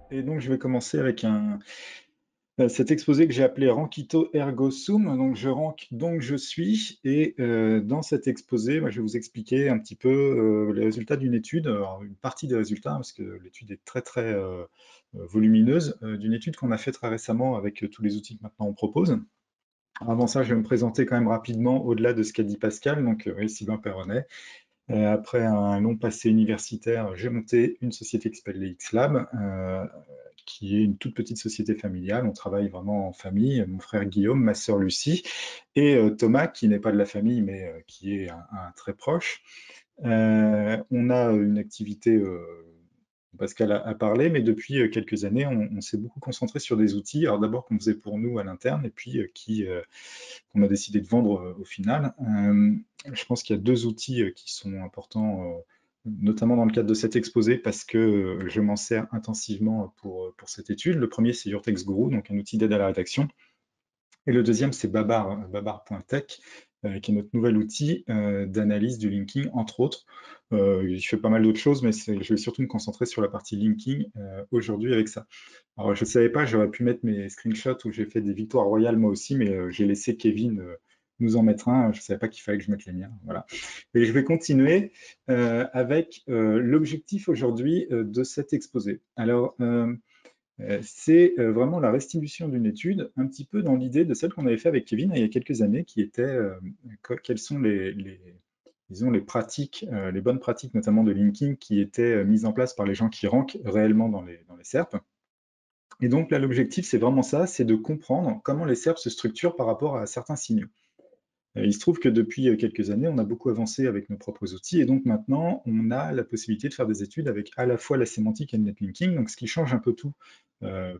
Et donc, je vais commencer avec cet exposé que j'ai appelé Rankito Ergo Sum. Donc, je rank, donc je suis. Et dans cet exposé, moi, je vais vous expliquer un petit peu les résultats d'une étude, alors, une partie des résultats, parce que l'étude est très, très volumineuse, d'une étude qu'on a fait très récemment avec tous les outils que maintenant on propose. Avant ça, je vais me présenter quand même rapidement au-delà de ce qu'a dit Pascal, donc Sylvain Perronnet. Après un long passé universitaire, j'ai monté une société qui s'appelle les X-Lab, qui est une toute petite société familiale. On travaille vraiment en famille. Mon frère Guillaume, ma sœur Lucie et Thomas, qui n'est pas de la famille, mais qui est un très proche. On a une activité, Pascal a parlé, mais depuis quelques années, on s'est beaucoup concentré sur des outils. Alors d'abord qu'on faisait pour nous à l'interne, et puis qu'on a décidé de vendre au final. Je pense qu'il y a deux outils qui sont importants, notamment dans le cadre de cet exposé, parce que je m'en sers intensivement pour cette étude. Le premier, c'est Urtex Guru, donc un outil d'aide à la rédaction. Et le deuxième, c'est Babar.tech, qui est notre nouvel outil d'analyse du linking, entre autres. Je fais pas mal d'autres choses, mais je vais surtout me concentrer sur la partie linking aujourd'hui avec ça. Alors, je ne savais pas, j'aurais pu mettre mes screenshots où j'ai fait des victoires royales moi aussi, mais j'ai laissé Kevin nous en mettre un. Je ne savais pas qu'il fallait que je mette les miens. Voilà. Et je vais continuer avec l'objectif aujourd'hui de cet exposé. Alors, c'est vraiment la restitution d'une étude, un petit peu dans l'idée de celle qu'on avait fait avec Kevin il y a quelques années, qui était quelles sont disons, les pratiques, les bonnes pratiques notamment de linking qui étaient mises en place par les gens qui rankent réellement dans les SERP. Et donc là, l'objectif, c'est vraiment ça, c'est de comprendre comment les SERP se structurent par rapport à certains signaux. Il se trouve que depuis quelques années, on a beaucoup avancé avec nos propres outils et donc maintenant, on a la possibilité de faire des études avec à la fois la sémantique et le netlinking, donc ce qui change un peu tout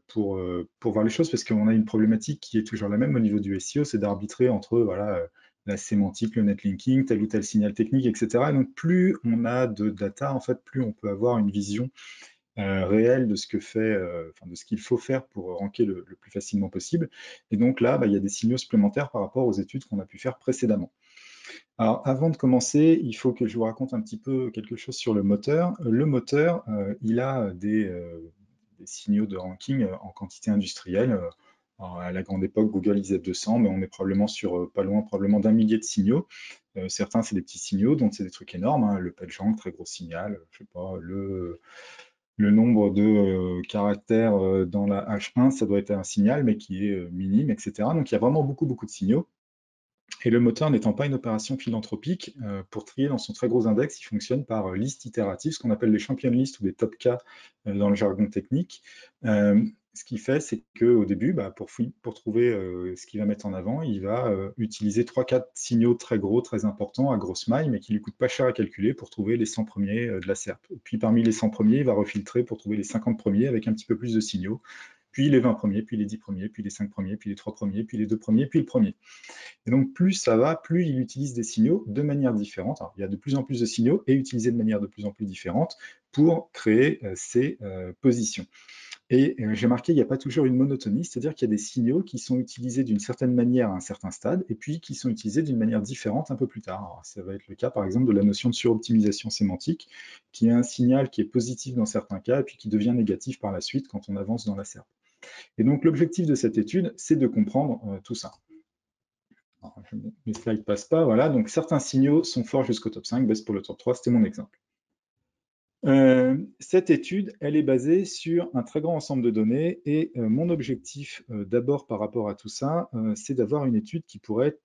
pour voir les choses, parce qu'on a une problématique qui est toujours la même au niveau du SEO, c'est d'arbitrer entre voilà, la sémantique, le netlinking, tel ou tel signal technique, etc. Et donc plus on a de data, en fait, plus on peut avoir une vision réel de ce que fait, de ce qu'il faut faire pour ranker le plus facilement possible. Et donc là, il y a des signaux supplémentaires par rapport aux études qu'on a pu faire précédemment. Alors, avant de commencer, il faut que je vous raconte un petit peu quelque chose sur le moteur. Le moteur, il a des signaux de ranking en quantité industrielle. Alors, à la grande époque, Google disait 200, mais on est probablement sur pas loin, probablement d'un millier de signaux. Certains, c'est des petits signaux, donc c'est des trucs énormes, hein. Le PageRank, très gros signal, je sais pas, le nombre de caractères dans la H1, ça doit être un signal, mais qui est minime, etc. Donc il y a vraiment beaucoup, beaucoup de signaux. Et le moteur n'étant pas une opération philanthropique, pour trier dans son très gros index, il fonctionne par liste itérative, ce qu'on appelle les champion lists ou des top K dans le jargon technique. Ce qu'il fait, c'est qu'au début, pour trouver ce qu'il va mettre en avant, il va utiliser 3-4 signaux très gros, très importants, à grosse maille, mais qui ne lui coûtent pas cher à calculer pour trouver les 100 premiers de la SERP. Et puis parmi les 100 premiers, il va refiltrer pour trouver les 50 premiers avec un petit peu plus de signaux, puis les 20 premiers, puis les 10 premiers, puis les 5 premiers, puis les 3 premiers, puis les 2 premiers, puis le premier. Et donc, plus ça va, plus il utilise des signaux de manière différente. Alors, il y a de plus en plus de signaux et utilisés de manière de plus en plus différente pour créer ces positions. Et j'ai marqué, il n'y a pas toujours une monotonie, c'est-à-dire qu'il y a des signaux qui sont utilisés d'une certaine manière à un certain stade, et puis qui sont utilisés d'une manière différente un peu plus tard. Alors, ça va être le cas, par exemple, de la notion de suroptimisation sémantique, qui est un signal qui est positif dans certains cas, et puis qui devient négatif par la suite quand on avance dans la SERP. Et donc, l'objectif de cette étude, c'est de comprendre tout ça. Alors, mes slides ne passent pas, voilà. Donc, certains signaux sont forts jusqu'au top 5, baisse pour le top 3, c'était mon exemple. Cette étude, elle est basée sur un très grand ensemble de données et mon objectif, d'abord par rapport à tout ça, c'est d'avoir une étude qui pourrait être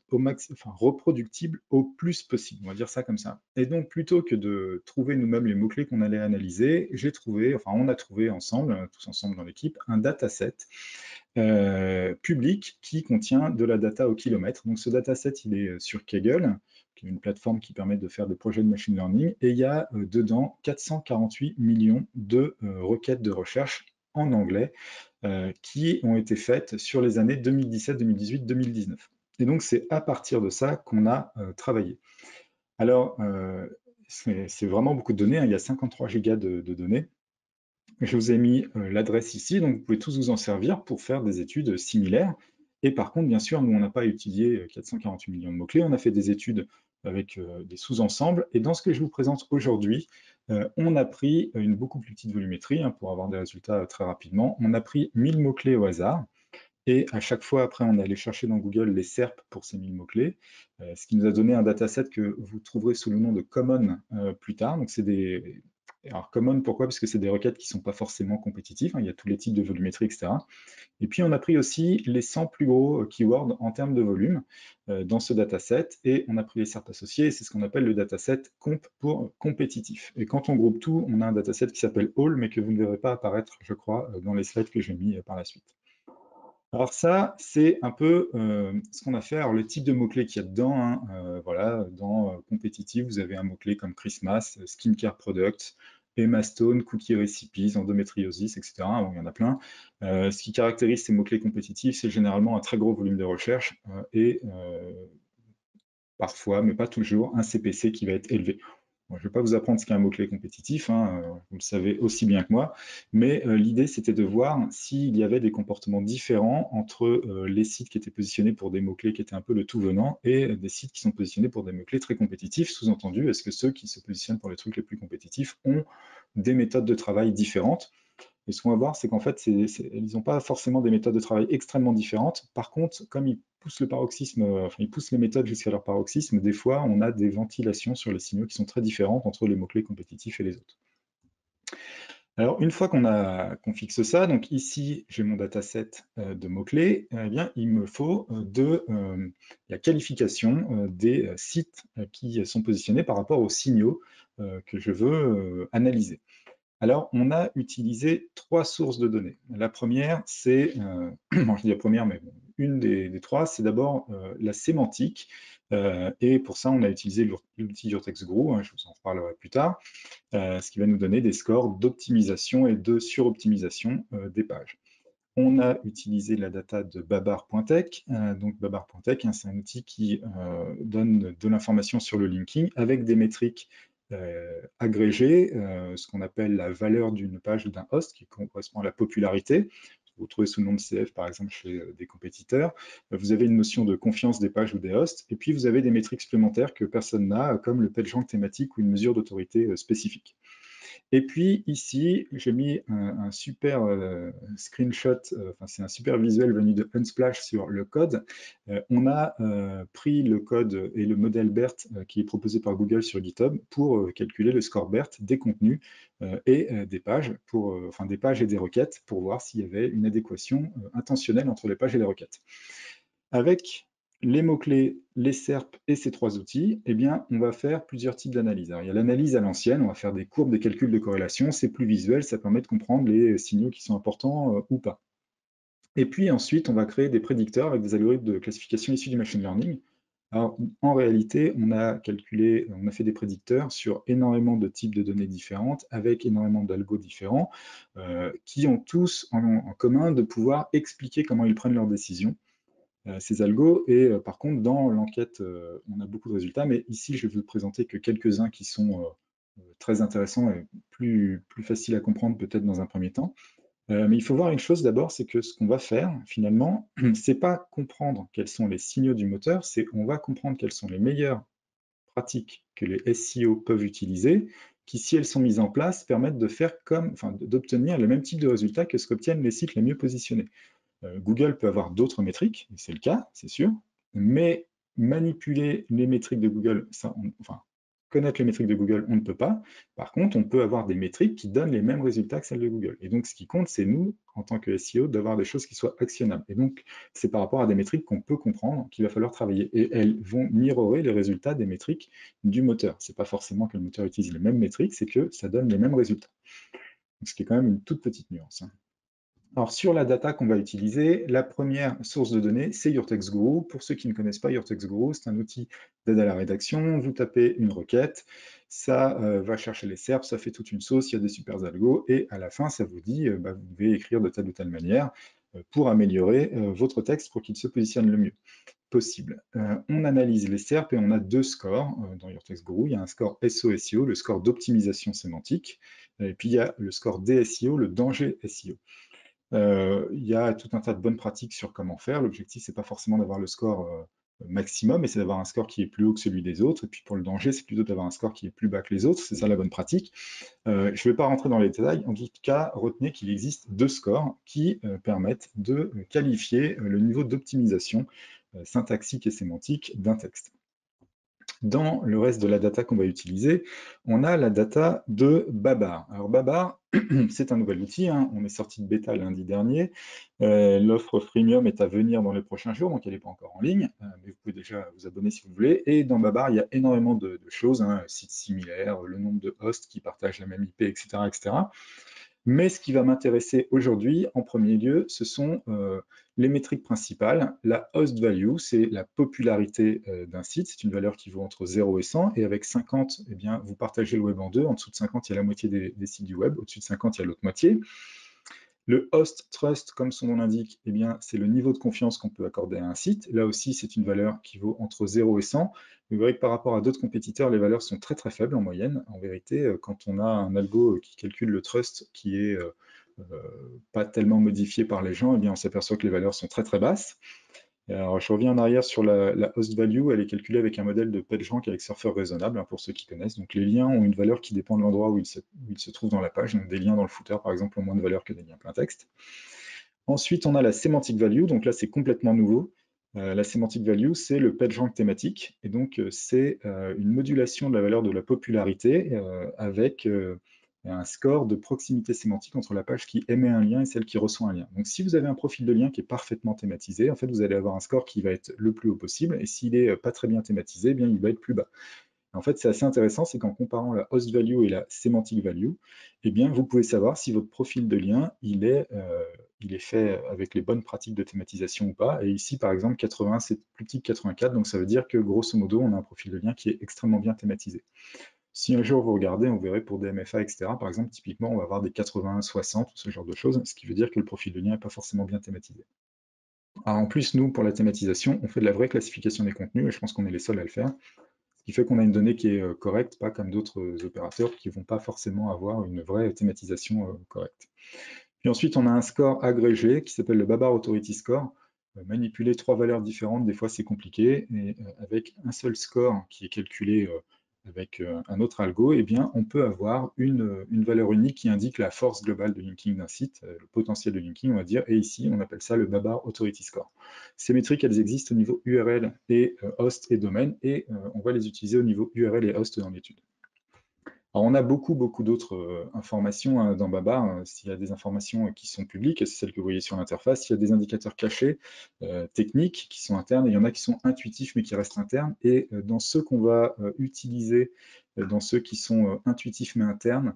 reproductible au plus possible, on va dire ça comme ça. Et donc, plutôt que de trouver nous-mêmes les mots-clés qu'on allait analyser, on a trouvé ensemble, tous ensemble dans l'équipe, un dataset public qui contient de la data au kilomètre. Donc ce dataset, il est sur Kaggle, qui est une plateforme qui permet de faire des projets de machine learning, et il y a dedans 448 millions de requêtes de recherche en anglais qui ont été faites sur les années 2017, 2018, 2019. Et donc c'est à partir de ça qu'on a travaillé. Alors, c'est vraiment beaucoup de données, hein. Il y a 53 gigas de données. Je vous ai mis l'adresse ici, donc vous pouvez tous vous en servir pour faire des études similaires. Et par contre, bien sûr, nous, on n'a pas étudié 448 millions de mots-clés, on a fait des études avec des sous-ensembles. Et dans ce que je vous présente aujourd'hui, on a pris une beaucoup plus petite volumétrie, hein, pour avoir des résultats très rapidement. On a pris 1000 mots-clés au hasard. Et à chaque fois, après, on est allé chercher dans Google les SERP pour ces 1000 mots-clés, ce qui nous a donné un dataset que vous trouverez sous le nom de Common plus tard. Donc, c'est des... Alors, Common, pourquoi? Parce que c'est des requêtes qui ne sont pas forcément compétitives, hein, il y a tous les types de volumétrie, etc. Et puis, on a pris aussi les 100 plus gros keywords en termes de volume dans ce dataset, et on a pris les SERP associés, c'est ce qu'on appelle le dataset comp pour compétitif. Et quand on groupe tout, on a un dataset qui s'appelle All, mais que vous ne verrez pas apparaître, je crois, dans les slides que j'ai mis par la suite. Alors ça, c'est un peu ce qu'on a fait. Alors le type de mots-clés qu'il y a dedans, hein, voilà, dans compétitif, vous avez un mot-clé comme Christmas, skincare products, Emma Stone, cookie recipes, endométriosis, etc. Bon, il y en a plein. Ce qui caractérise ces mots-clés compétitifs, c'est généralement un très gros volume de recherche et parfois, mais pas toujours, un CPC qui va être élevé. Bon, je ne vais pas vous apprendre ce qu'est un mot-clé compétitif, hein, vous le savez aussi bien que moi, mais l'idée c'était de voir s'il y avait des comportements différents entre les sites qui étaient positionnés pour des mots-clés qui étaient un peu le tout venant et des sites qui sont positionnés pour des mots-clés très compétitifs. Sous-entendu, est-ce que ceux qui se positionnent pour les trucs les plus compétitifs ont des méthodes de travail différentes? Et ce qu'on va voir, c'est qu'en fait, ils n'ont pas forcément des méthodes de travail extrêmement différentes. Par contre, comme ils poussent le paroxysme, enfin, ils poussent les méthodes jusqu'à leur paroxysme, des fois, on a des ventilations sur les signaux qui sont très différentes entre les mots-clés compétitifs et les autres. Alors, une fois qu'on fixe ça, donc ici, j'ai mon dataset de mots-clés, eh bien, il me faut la qualification des sites qui sont positionnés par rapport aux signaux que je veux analyser. Alors, on a utilisé 3 sources de données. La première, c'est, bon, je dis la première, mais bon, une des 3, c'est d'abord la sémantique. Et pour ça, on a utilisé l'outil UrtexGuru, hein, je vous en reparlerai plus tard, ce qui va nous donner des scores d'optimisation et de suroptimisation des pages. On a utilisé la data de Babar.tech. Donc Babar.tech, hein, c'est un outil qui donne de l'information sur le linking avec des métriques agrégées, ce qu'on appelle la valeur d'une page ou d'un host, qui correspond à la popularité. Vous trouvez sous le nom de CF, par exemple, chez des compétiteurs. Vous avez une notion de confiance des pages ou des hosts, et puis vous avez des métriques supplémentaires que personne n'a, comme le PageRank thématique ou une mesure d'autorité spécifique. Et puis ici, j'ai mis un super screenshot, enfin c'est un super visuel venu de Unsplash sur le code. On a pris le code et le modèle BERT qui est proposé par Google sur GitHub pour calculer le score BERT des contenus et des pages, enfin des pages et des requêtes, pour voir s'il y avait une adéquation intentionnelle entre les pages et les requêtes. Avec les mots-clés, les SERP et ces 3 outils, eh bien, on va faire plusieurs types d'analyses. Il y a l'analyse à l'ancienne, on va faire des courbes, des calculs de corrélation, c'est plus visuel, ça permet de comprendre les signaux qui sont importants ou pas. Et puis ensuite, on va créer des prédicteurs avec des algorithmes de classification issus du machine learning. Alors, en réalité, on a fait des prédicteurs sur énormément de types de données différentes, avec énormément d'algos différents, qui ont tous en commun de pouvoir expliquer comment ils prennent leurs décisions. Ces algos. Et par contre, dans l'enquête, on a beaucoup de résultats, mais ici, je vais vous présenter que quelques-uns qui sont très intéressants et plus faciles à comprendre peut-être dans un premier temps. Mais il faut voir une chose d'abord, c'est que ce qu'on va faire finalement, c'est pas comprendre quels sont les signaux du moteur, c'est on va comprendre quelles sont les meilleures pratiques que les SEO peuvent utiliser, qui, si elles sont mises en place, permettent de faire d'obtenir le même type de résultats que ce qu'obtiennent les sites les mieux positionnés. Google peut avoir d'autres métriques, et c'est le cas, c'est sûr, mais manipuler les métriques de Google, connaître les métriques de Google, on ne peut pas. Par contre, on peut avoir des métriques qui donnent les mêmes résultats que celles de Google. Et donc, ce qui compte, c'est nous, en tant que SEO, d'avoir des choses qui soient actionnables. Et donc, c'est par rapport à des métriques qu'on peut comprendre qu'il va falloir travailler. Et elles vont mirrorer les résultats des métriques du moteur. Ce n'est pas forcément que le moteur utilise les mêmes métriques, c'est que ça donne les mêmes résultats. Donc, ce qui est quand même une toute petite nuance. Alors, sur la data qu'on va utiliser, la première source de données, c'est UrtexGuru. Pour ceux qui ne connaissent pas UrtexGuru, c'est un outil d'aide à la rédaction. Vous tapez une requête, ça va chercher les SERP, ça fait toute une sauce, il y a des super algos, et à la fin, ça vous dit, vous devez écrire de telle ou telle manière pour améliorer votre texte pour qu'il se positionne le mieux possible. On analyse les SERP et on a 2 scores dans UrtexGuru. Il y a un score SO-SEO, le score d'optimisation sémantique, et puis il y a le score DSEO, le danger SEO. Il y a tout un tas de bonnes pratiques sur comment faire. L'objectif, c'est pas forcément d'avoir le score maximum, et c'est d'avoir un score qui est plus haut que celui des autres. Et puis pour le danger, c'est plutôt d'avoir un score qui est plus bas que les autres. C'est ça la bonne pratique. Je ne vais pas rentrer dans les détails. En tout cas, retenez qu'il existe deux scores qui permettent de qualifier le niveau d'optimisation syntaxique et sémantique d'un texte. Dans le reste de la data qu'on va utiliser, on a la data de Babar. Alors Babar, c'est un nouvel outil, hein. On est sorti de bêta lundi dernier. L'offre freemium est à venir dans les prochains jours, donc elle n'est pas encore en ligne, mais vous pouvez déjà vous abonner si vous voulez. Et dans Babar, il y a énormément de choses, hein, sites similaires, le nombre de hosts qui partagent la même IP, etc., etc. Mais ce qui va m'intéresser aujourd'hui, en premier lieu, ce sont les métriques principales. La host value, c'est la popularité d'un site. C'est une valeur qui vaut entre 0 et 100. Et avec 50, eh bien, vous partagez le web en deux. En dessous de 50, il y a la moitié des sites du web. Au-dessus de 50, il y a l'autre moitié. Le host trust, comme son nom l'indique, eh bien, c'est le niveau de confiance qu'on peut accorder à un site. Là aussi, c'est une valeur qui vaut entre 0 et 100. Vous verrez que par rapport à d'autres compétiteurs, les valeurs sont très très faibles en moyenne. En vérité, quand on a un algo qui calcule le trust qui est pas tellement modifié par les gens, eh bien, on s'aperçoit que les valeurs sont très très basses. Alors, je reviens en arrière sur la host value, elle est calculée avec un modèle de PageRank avec Surfer raisonnable, hein, pour ceux qui connaissent. Donc les liens ont une valeur qui dépend de l'endroit où ils se trouvent dans la page. Donc des liens dans le footer, par exemple, ont moins de valeur que des liens plein texte. Ensuite, on a la semantic value. Donc là, c'est complètement nouveau. La semantic value, c'est le PageRank thématique. Et donc, c'est une modulation de la valeur de la popularité avec un score de proximité sémantique entre la page qui émet un lien et celle qui reçoit un lien. Donc si vous avez un profil de lien qui est parfaitement thématisé, en fait, vous allez avoir un score qui va être le plus haut possible, et s'il n'est pas très bien thématisé, eh bien, il va être plus bas. En fait, c'est assez intéressant, c'est qu'en comparant la host value et la semantic value, eh bien, vous pouvez savoir si votre profil de lien, il est fait avec les bonnes pratiques de thématisation ou pas. Et ici, par exemple, 80, c'est plus petit que 84, donc ça veut dire que, grosso modo, on a un profil de lien qui est extrêmement bien thématisé. Si un jour vous regardez, on verrait pour des MFA, etc., par exemple, typiquement, on va avoir des 80, 60, ce genre de choses, ce qui veut dire que le profil de lien n'est pas forcément bien thématisé. Alors en plus, nous, pour la thématisation, on fait de la vraie classification des contenus, et je pense qu'on est les seuls à le faire, ce qui fait qu'on a une donnée qui est correcte, pas comme d'autres opérateurs qui ne vont pas forcément avoir une vraie thématisation correcte. Puis ensuite, on a un score agrégé qui s'appelle le Babar Authority Score. Manipuler trois valeurs différentes, des fois c'est compliqué, et avec un seul score qui est calculé avec un autre algo, eh bien, on peut avoir une valeur unique qui indique la force globale de linking d'un site, le potentiel de linking, on va dire, et ici, on appelle ça le Babar Authority Score. Ces métriques, elles existent au niveau URL et host et domaine, et on va les utiliser au niveau URL et host dans l'étude. Alors, on a beaucoup d'autres informations hein, dans Babar. S'il y a des informations qui sont publiques, c'est celles que vous voyez sur l'interface. Il y a des indicateurs cachés, techniques, qui sont internes, et il y en a qui sont intuitifs, mais qui restent internes. Et dans ceux qu'on va utiliser, dans ceux qui sont intuitifs, mais internes,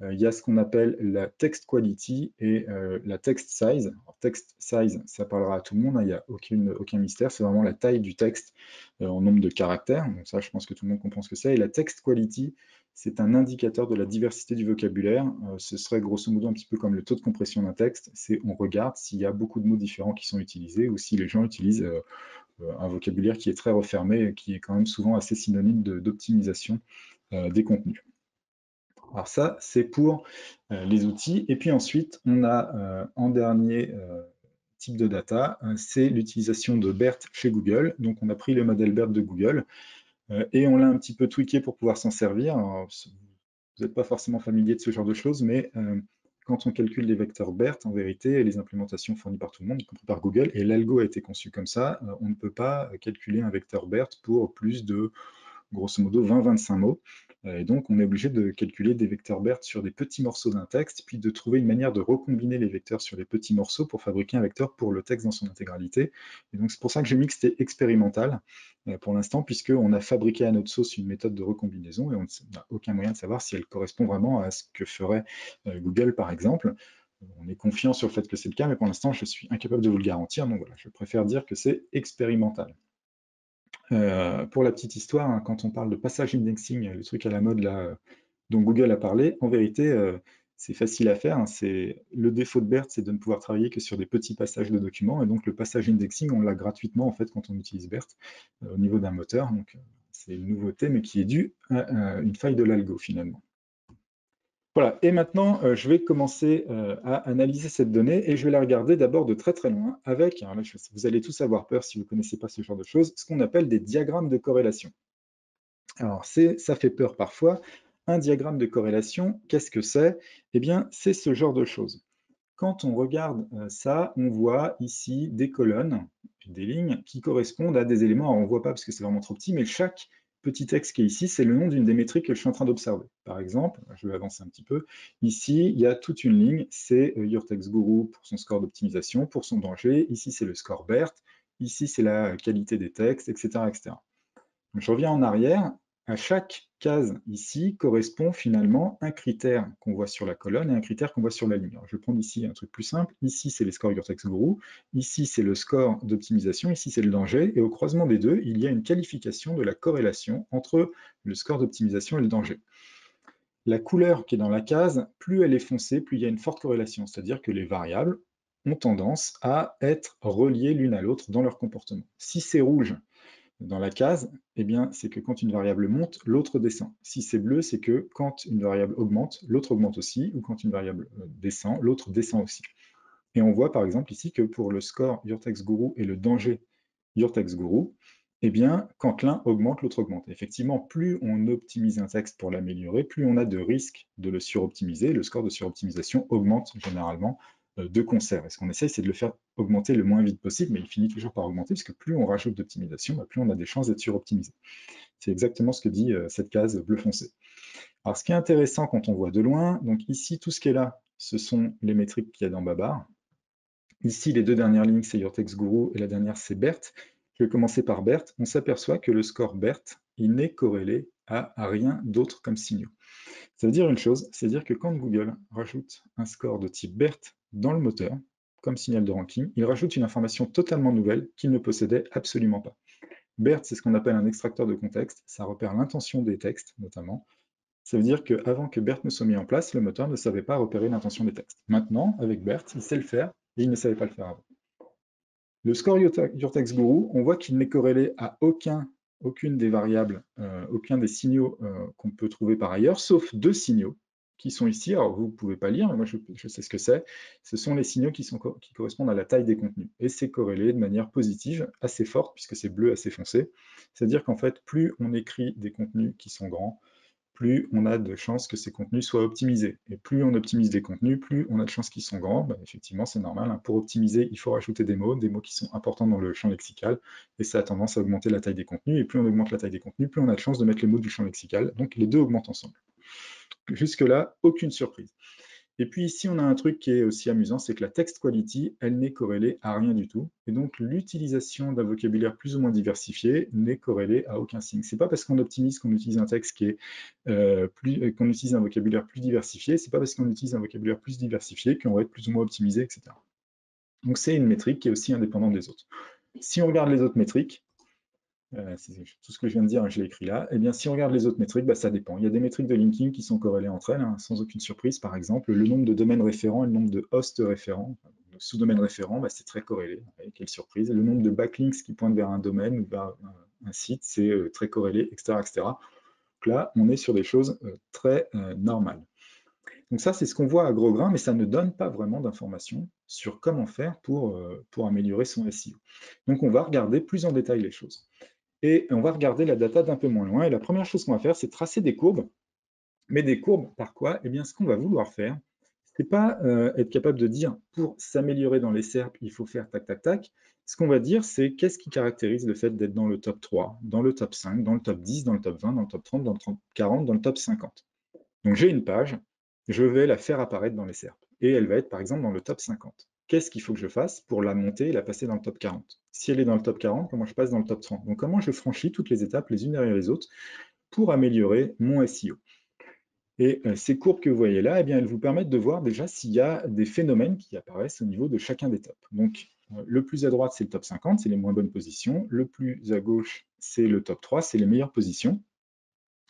il y a ce qu'on appelle la text quality et la text size. Alors, text size, ça parlera à tout le monde, hein, il n'y a aucun mystère, c'est vraiment la taille du texte en nombre de caractères. Donc ça, je pense que tout le monde comprend ce que c'est. Et la text quality, c'est un indicateur de la diversité du vocabulaire. Ce serait grosso modo un petit peu comme le taux de compression d'un texte. C'est on regarde s'il y a beaucoup de mots différents qui sont utilisés ou si les gens utilisent un vocabulaire qui est très refermé et qui est quand même souvent assez synonyme d'optimisation des contenus. Alors ça, c'est pour les outils. Et puis ensuite, on a en dernier type de data, c'est l'utilisation de BERT chez Google. Donc on a pris le modèle BERT de Google et on l'a un petit peu tweaké pour pouvoir s'en servir. Alors, vous n'êtes pas forcément familier de ce genre de choses, mais quand on calcule les vecteurs BERT, en vérité, les implémentations fournies par tout le monde, y compris par Google, et l'algo a été conçu comme ça, on ne peut pas calculer un vecteur BERT pour plus de grosso modo 20-25 mots. Et donc, on est obligé de calculer des vecteurs BERT sur des petits morceaux d'un texte, puis de trouver une manière de recombiner les vecteurs sur les petits morceaux pour fabriquer un vecteur pour le texte dans son intégralité. Et donc, c'est pour ça que j'ai mis que c'était expérimental pour l'instant, puisqu'on a fabriqué à notre sauce une méthode de recombinaison et on n'a aucun moyen de savoir si elle correspond vraiment à ce que ferait Google, par exemple. On est confiant sur le fait que c'est le cas, mais pour l'instant, je suis incapable de vous le garantir. Donc voilà, je préfère dire que c'est expérimental. Pour la petite histoire, hein, quand on parle de passage indexing, le truc à la mode là, dont Google a parlé, en vérité, c'est facile à faire. Hein, le défaut de BERT, c'est de ne pouvoir travailler que sur des petits passages de documents. Et donc, le passage indexing, on l'a gratuitement en fait quand on utilise BERT au niveau d'un moteur. Donc, c'est une nouveauté, mais qui est due à une faille de l'algo finalement. Voilà, et maintenant, je vais commencer à analyser cette donnée et je vais la regarder d'abord de très très loin avec, alors là, vous allez tous avoir peur si vous ne connaissez pas ce genre de choses, ce qu'on appelle des diagrammes de corrélation. Alors, ça fait peur parfois. Un diagramme de corrélation, qu'est-ce que c'est? Eh bien, c'est ce genre de choses. Quand on regarde ça, on voit ici des colonnes, des lignes qui correspondent à des éléments. Alors, on ne voit pas parce que c'est vraiment trop petit, mais chaque petit texte qui est ici, c'est le nom d'une des métriques que je suis en train d'observer. Par exemple, je vais avancer un petit peu. Ici, il y a toute une ligne, c'est Your Text Guru pour son score d'optimisation, pour son danger. Ici, c'est le score BERT. Ici, c'est la qualité des textes, etc., etc. Donc, je reviens en arrière. À chaque case ici correspond finalement un critère qu'on voit sur la colonne et un critère qu'on voit sur la ligne. Alors, je vais prendre ici un truc plus simple. Ici, c'est les scores Your Text Guru. Ici, c'est le score d'optimisation. Ici, c'est le danger. Et au croisement des deux, il y a une qualification de la corrélation entre le score d'optimisation et le danger. La couleur qui est dans la case, plus elle est foncée, plus il y a une forte corrélation. C'est-à-dire que les variables ont tendance à être reliées l'une à l'autre dans leur comportement. Si c'est rouge, dans la case, eh bien, c'est que quand une variable monte, l'autre descend. Si c'est bleu, c'est que quand une variable augmente, l'autre augmente aussi, ou quand une variable descend, l'autre descend aussi. Et on voit par exemple ici que pour le score Your Text Guru et le danger Your Text Guru, eh bien, quand l'un augmente, l'autre augmente. Effectivement, plus on optimise un texte pour l'améliorer, plus on a de risques de le suroptimiser. Le score de suroptimisation augmente généralement de concert. Et ce qu'on essaye, c'est de le faire augmenter le moins vite possible, mais il finit toujours par augmenter, parce que plus on rajoute d'optimisation, plus on a des chances d'être suroptimisé. C'est exactement ce que dit cette case bleu foncé. Alors, ce qui est intéressant quand on voit de loin, donc ici, tout ce qui est là, ce sont les métriques qu'il y a dans Babar. Ici, les deux dernières lignes, c'est Your Text Guru et la dernière, c'est BERT. Je vais commencer par BERT. On s'aperçoit que le score BERT, il n'est corrélé à rien d'autre comme signaux. Ça veut dire une chose, c'est-à-dire que quand Google rajoute un score de type BERT dans le moteur, comme signal de ranking, il rajoute une information totalement nouvelle qu'il ne possédait absolument pas. BERT, c'est ce qu'on appelle un extracteur de contexte. Ça repère l'intention des textes, notamment. Ça veut dire qu'avant que BERT ne soit mis en place, le moteur ne savait pas repérer l'intention des textes. Maintenant, avec BERT, il sait le faire et il ne savait pas le faire avant. Le score Your Text Guru, on voit qu'il n'est corrélé à aucune des variables, aucun des signaux qu'on peut trouver par ailleurs, sauf deux signaux qui sont ici. Alors, vous ne pouvez pas lire, mais moi, je sais ce que c'est. Ce sont les signaux qui correspondent à la taille des contenus. Et c'est corrélé de manière positive, assez forte, puisque c'est bleu assez foncé. C'est-à-dire qu'en fait, plus on écrit des contenus qui sont grands, plus on a de chances que ces contenus soient optimisés. Et plus on optimise des contenus, plus on a de chances qu'ils sont grands. Ben, effectivement, c'est normal, hein. Pour optimiser, il faut rajouter des mots qui sont importants dans le champ lexical, et ça a tendance à augmenter la taille des contenus. Et plus on augmente la taille des contenus, plus on a de chances de mettre les mots du champ lexical. Donc les deux augmentent ensemble. Jusque-là, aucune surprise. Et puis ici, on a un truc qui est aussi amusant, c'est que la text quality, elle n'est corrélée à rien du tout. Et donc, l'utilisation d'un vocabulaire plus ou moins diversifié n'est corrélée à aucun signe. C'est pas parce qu'on optimise qu'on utilise un texte qui est qu'on utilise un vocabulaire plus diversifié, c'est pas parce qu'on utilise un vocabulaire plus diversifié qu'on va être plus ou moins optimisé, etc. Donc, c'est une métrique qui est aussi indépendante des autres. Si on regarde les autres métriques, tout ce que je viens de dire, je l'ai écrit là. Eh bien, si on regarde les autres métriques, ça dépend. Il y a des métriques de linking qui sont corrélées entre elles, sans aucune surprise. Par exemple, le nombre de domaines référents et le nombre de hosts référents. Le sous-domaine référent, c'est très corrélé. Quelle surprise. Le nombre de backlinks qui pointent vers un domaine ou vers un site, c'est très corrélé, etc., etc. Donc là, on est sur des choses très normales. Donc ça, c'est ce qu'on voit à gros grains, mais ça ne donne pas vraiment d'informations sur comment faire pour améliorer son SEO. Donc on va regarder plus en détail les choses. Et on va regarder la data d'un peu moins loin. Et la première chose qu'on va faire, c'est tracer des courbes. Mais des courbes, par quoi? Eh bien, ce qu'on va vouloir faire, c'est pas être capable de dire pour s'améliorer dans les SERP, il faut faire tac, tac, tac. Ce qu'on va dire, c'est qu'est-ce qui caractérise le fait d'être dans le top 3, dans le top 5, dans le top 10, dans le top 20, dans le top 30, dans le top 40, dans le top 50. Donc j'ai une page, je vais la faire apparaître dans les SERP. Et elle va être par exemple dans le top 50. Qu'est-ce qu'il faut que je fasse pour la monter et la passer dans le top 40? Si elle est dans le top 40, comment je passe dans le top 30? Donc comment je franchis toutes les étapes les unes derrière les autres pour améliorer mon SEO? Et ces courbes que vous voyez là, eh bien, elles vous permettent de voir déjà s'il y a des phénomènes qui apparaissent au niveau de chacun des tops. Donc le plus à droite, c'est le top 50, c'est les moins bonnes positions. Le plus à gauche, c'est le top 3, c'est les meilleures positions.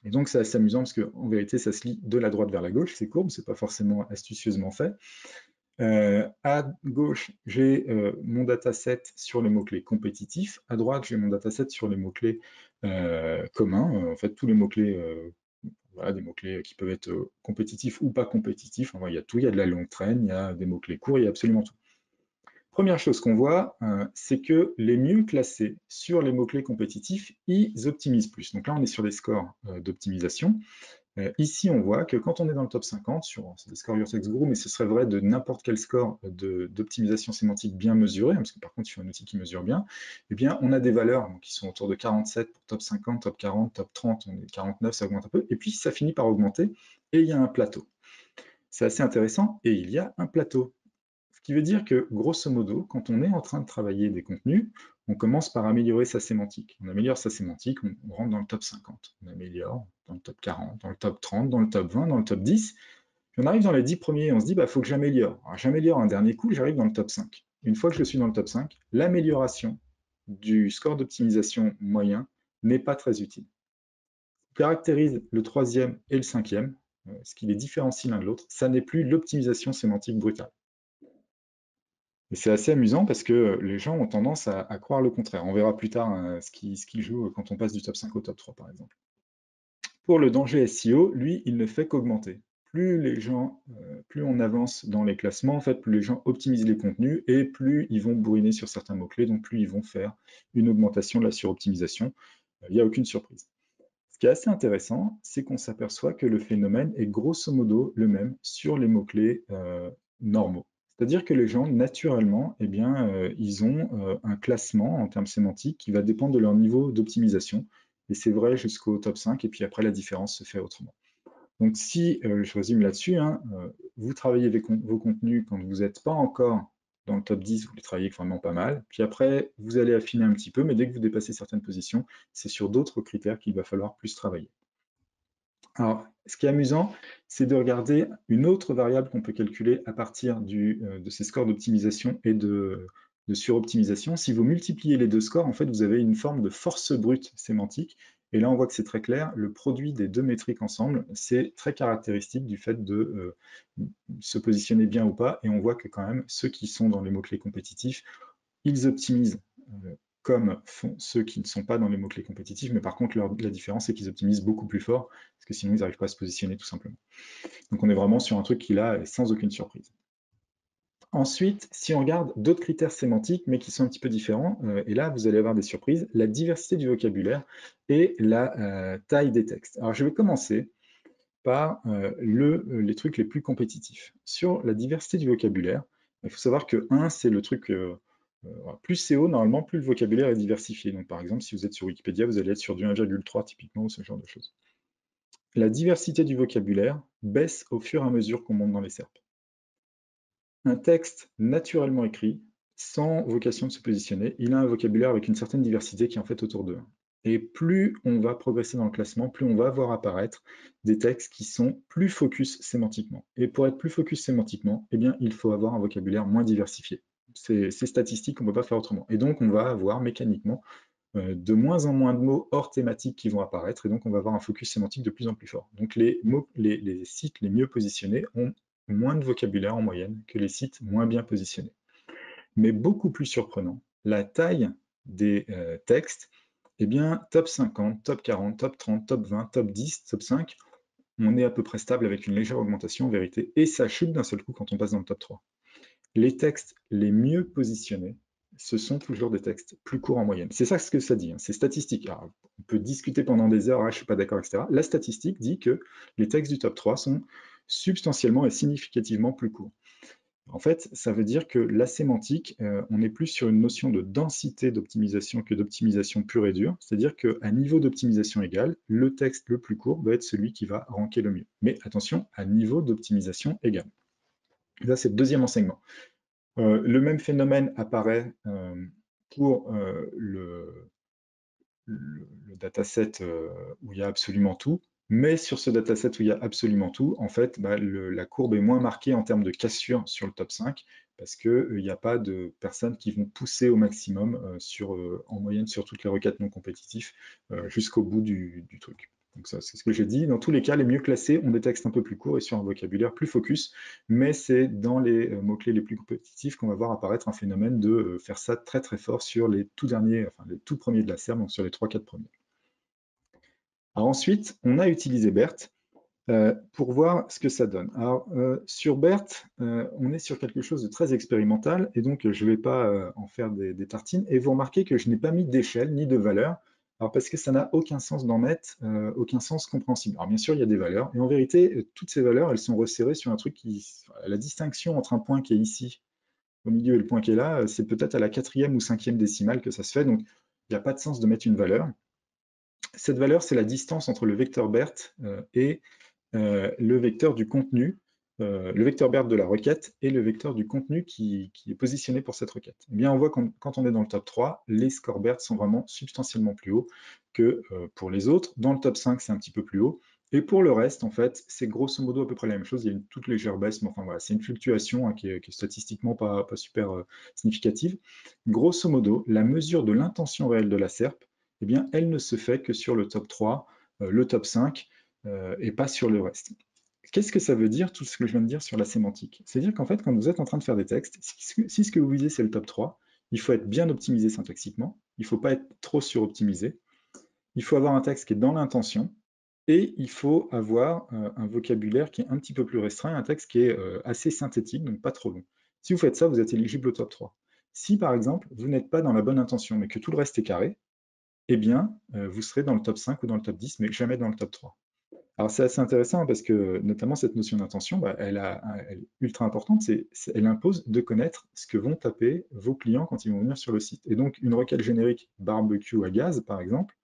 Et donc, c'est assez amusant parce qu'en vérité, ça se lit de la droite vers la gauche, ces courbes, c'est pas forcément astucieusement fait. À gauche, j'ai mon dataset sur les mots-clés compétitifs. À droite, j'ai mon dataset sur les mots-clés communs. En fait, tous les mots-clés voilà, des mots-clés qui peuvent être compétitifs ou pas compétitifs. Enfin, il y a tout, il y a de la longue traîne, il y a des mots-clés courts, il y a absolument tout. Première chose qu'on voit, c'est que les mieux classés sur les mots-clés compétitifs, ils optimisent plus. Donc là, on est sur des scores d'optimisation. Ici, on voit que quand on est dans le top 50, c'est des scores Your-Text Guru, mais ce serait vrai de n'importe quel score d'optimisation sémantique bien mesuré, parce que par contre, il faut un outil qui mesure bien, eh bien, on a des valeurs qui sont autour de 47 pour top 50, top 40, top 30, on est 49, ça augmente un peu, et puis ça finit par augmenter, et il y a un plateau. C'est assez intéressant, et il y a un plateau. Ce qui veut dire que, grosso modo, quand on est en train de travailler des contenus, on commence par améliorer sa sémantique. On améliore sa sémantique, on rentre dans le top 50. On améliore dans le top 40, dans le top 30, dans le top 20, dans le top 10. Puis on arrive dans les 10 premiers et on se dit, faut que j'améliore. Alors j'améliore un dernier coup, j'arrive dans le top 5. Une fois que je suis dans le top 5, l'amélioration du score d'optimisation moyen n'est pas très utile. Ce qui caractérise le troisième et le cinquième, ce qui les différencie l'un de l'autre, ça n'est plus l'optimisation sémantique brutale. Et c'est assez amusant parce que les gens ont tendance à croire le contraire. On verra plus tard ce qu'ils jouent quand on passe du top 5 au top 3, par exemple. Pour le danger SEO, lui, il ne fait qu'augmenter. Plus on avance dans les classements, en fait, plus les gens optimisent les contenus et plus ils vont bourriner sur certains mots-clés, donc plus ils vont faire une augmentation de la suroptimisation. Il n'y a aucune surprise. Ce qui est assez intéressant, c'est qu'on s'aperçoit que le phénomène est grosso modo le même sur les mots-clés normaux. C'est-à-dire que les gens, naturellement, eh bien, ils ont un classement en termes sémantiques qui va dépendre de leur niveau d'optimisation. Et c'est vrai jusqu'au top 5, et puis après, la différence se fait autrement. Donc si, je résume là-dessus, vous travaillez avec vos contenus quand vous n'êtes pas encore dans le top 10, vous les travaillez vraiment pas mal. Puis après, vous allez affiner un petit peu, mais dès que vous dépassez certaines positions, c'est sur d'autres critères qu'il va falloir plus travailler. Alors, ce qui est amusant, c'est de regarder une autre variable qu'on peut calculer à partir de ces scores d'optimisation et de suroptimisation. Si vous multipliez les deux scores, en fait, vous avez une forme de force brute sémantique. Et là, on voit que c'est très clair. Le produit des deux métriques ensemble, c'est très caractéristique du fait de se positionner bien ou pas. Et on voit que quand même, ceux qui sont dans les mots-clés compétitifs, ils optimisent comme font ceux qui ne sont pas dans les mots-clés compétitifs, mais par contre, la différence, c'est qu'ils optimisent beaucoup plus fort, parce que sinon, ils n'arrivent pas à se positionner tout simplement. Donc on est vraiment sur un truc qui là est sans aucune surprise. Ensuite, si on regarde d'autres critères sémantiques, mais qui sont un petit peu différents, et là, vous allez avoir des surprises, la diversité du vocabulaire et la taille des textes. Alors je vais commencer par les trucs les plus compétitifs. Sur la diversité du vocabulaire, il faut savoir que 1, c'est le truc... plus c'est haut, normalement, plus le vocabulaire est diversifié. Donc, par exemple, si vous êtes sur Wikipédia, vous allez être sur du 1,3 typiquement, ou ce genre de choses. La diversité du vocabulaire baisse au fur et à mesure qu'on monte dans les SERP. Un texte naturellement écrit, sans vocation de se positionner, il a un vocabulaire avec une certaine diversité qui est en fait autour de 1. Et plus on va progresser dans le classement, plus on va voir apparaître des textes qui sont plus focus sémantiquement. Et pour être plus focus sémantiquement, eh bien, il faut avoir un vocabulaire moins diversifié. C'est statistique, on ne peut pas faire autrement. Et donc, on va avoir mécaniquement de moins en moins de mots hors thématique qui vont apparaître, et donc on va avoir un focus sémantique de plus en plus fort. Donc les sites les mieux positionnés ont moins de vocabulaire en moyenne que les sites moins bien positionnés. Mais beaucoup plus surprenant, la taille des textes, eh bien, top 50, top 40, top 30, top 20, top 10, top 5, on est à peu près stable avec une légère augmentation en vérité, et ça chute d'un seul coup quand on passe dans le top 3. Les textes les mieux positionnés, ce sont toujours des textes plus courts en moyenne. C'est ça ce que ça dit, c'est statistique. Alors, on peut discuter pendant des heures, je ne suis pas d'accord, etc. La statistique dit que les textes du top 3 sont substantiellement et significativement plus courts. En fait, ça veut dire que la sémantique, on est plus sur une notion de densité d'optimisation que d'optimisation pure et dure. C'est-à-dire qu'à niveau d'optimisation égal, le texte le plus court doit être celui qui va ranker le mieux. Mais attention, à niveau d'optimisation égal. Là, c'est le deuxième enseignement. Le même phénomène apparaît pour le dataset où il y a absolument tout, mais sur ce dataset où il y a absolument tout, en fait, la courbe est moins marquée en termes de cassure sur le top 5, parce qu'il n'y a pas de personnes qui vont pousser au maximum en moyenne sur toutes les requêtes non compétitives jusqu'au bout du truc. Donc ça, c'est ce que j'ai dit. Dans tous les cas, les mieux classés ont des textes un peu plus courts et sur un vocabulaire plus focus, mais c'est dans les mots-clés les plus compétitifs qu'on va voir apparaître un phénomène de faire ça très très fort sur les tout derniers, enfin les tout premiers de la SERP, donc sur les 3-4 premiers. Alors ensuite, on a utilisé BERT pour voir ce que ça donne. Alors, sur BERT, on est sur quelque chose de très expérimental, et donc je ne vais pas en faire des tartines. Et vous remarquez que je n'ai pas mis d'échelle ni de valeur, alors parce que ça n'a aucun sens d'en mettre, aucun sens compréhensible. Alors bien sûr, il y a des valeurs, et en vérité, toutes ces valeurs, elles sont resserrées sur un truc qui... La distinction entre un point qui est ici, au milieu, et le point qui est là, c'est peut-être à la 4e ou 5e décimale que ça se fait, donc il n'y a pas de sens de mettre une valeur. Cette valeur, c'est la distance entre le vecteur BERT et le vecteur du contenu, le vecteur BERT de la requête et le vecteur du contenu qui est positionné pour cette requête. Eh bien, on voit quand on est dans le top 3, les scores BERT sont vraiment substantiellement plus hauts que pour les autres. Dans le top 5, c'est un petit peu plus haut. Et pour le reste, en fait, c'est grosso modo à peu près la même chose. Il y a une toute légère baisse, mais enfin voilà, c'est une fluctuation qui est statistiquement pas super significative. Grosso modo, la mesure de l'intention réelle de la SERP, eh bien, elle ne se fait que sur le top 3, le top 5, et pas sur le reste. Qu'est-ce que ça veut dire, tout ce que je viens de dire sur la sémantique? C'est-à-dire qu'en fait, quand vous êtes en train de faire des textes, si ce que vous visez, c'est le top 3, il faut être bien optimisé syntaxiquement, il ne faut pas être trop suroptimisé, il faut avoir un texte qui est dans l'intention, et il faut avoir un vocabulaire qui est un petit peu plus restreint, un texte qui est assez synthétique, donc pas trop long. Si vous faites ça, vous êtes éligible au top 3. Si par exemple, vous n'êtes pas dans la bonne intention, mais que tout le reste est carré, eh bien, vous serez dans le top 5 ou dans le top 10, mais jamais dans le top 3. Alors c'est assez intéressant parce que notamment cette notion d'intention, bah, elle est ultra importante, elle impose de connaître ce que vont taper vos clients quand ils vont venir sur le site. Et donc une requête générique barbecue à gaz, par exemple,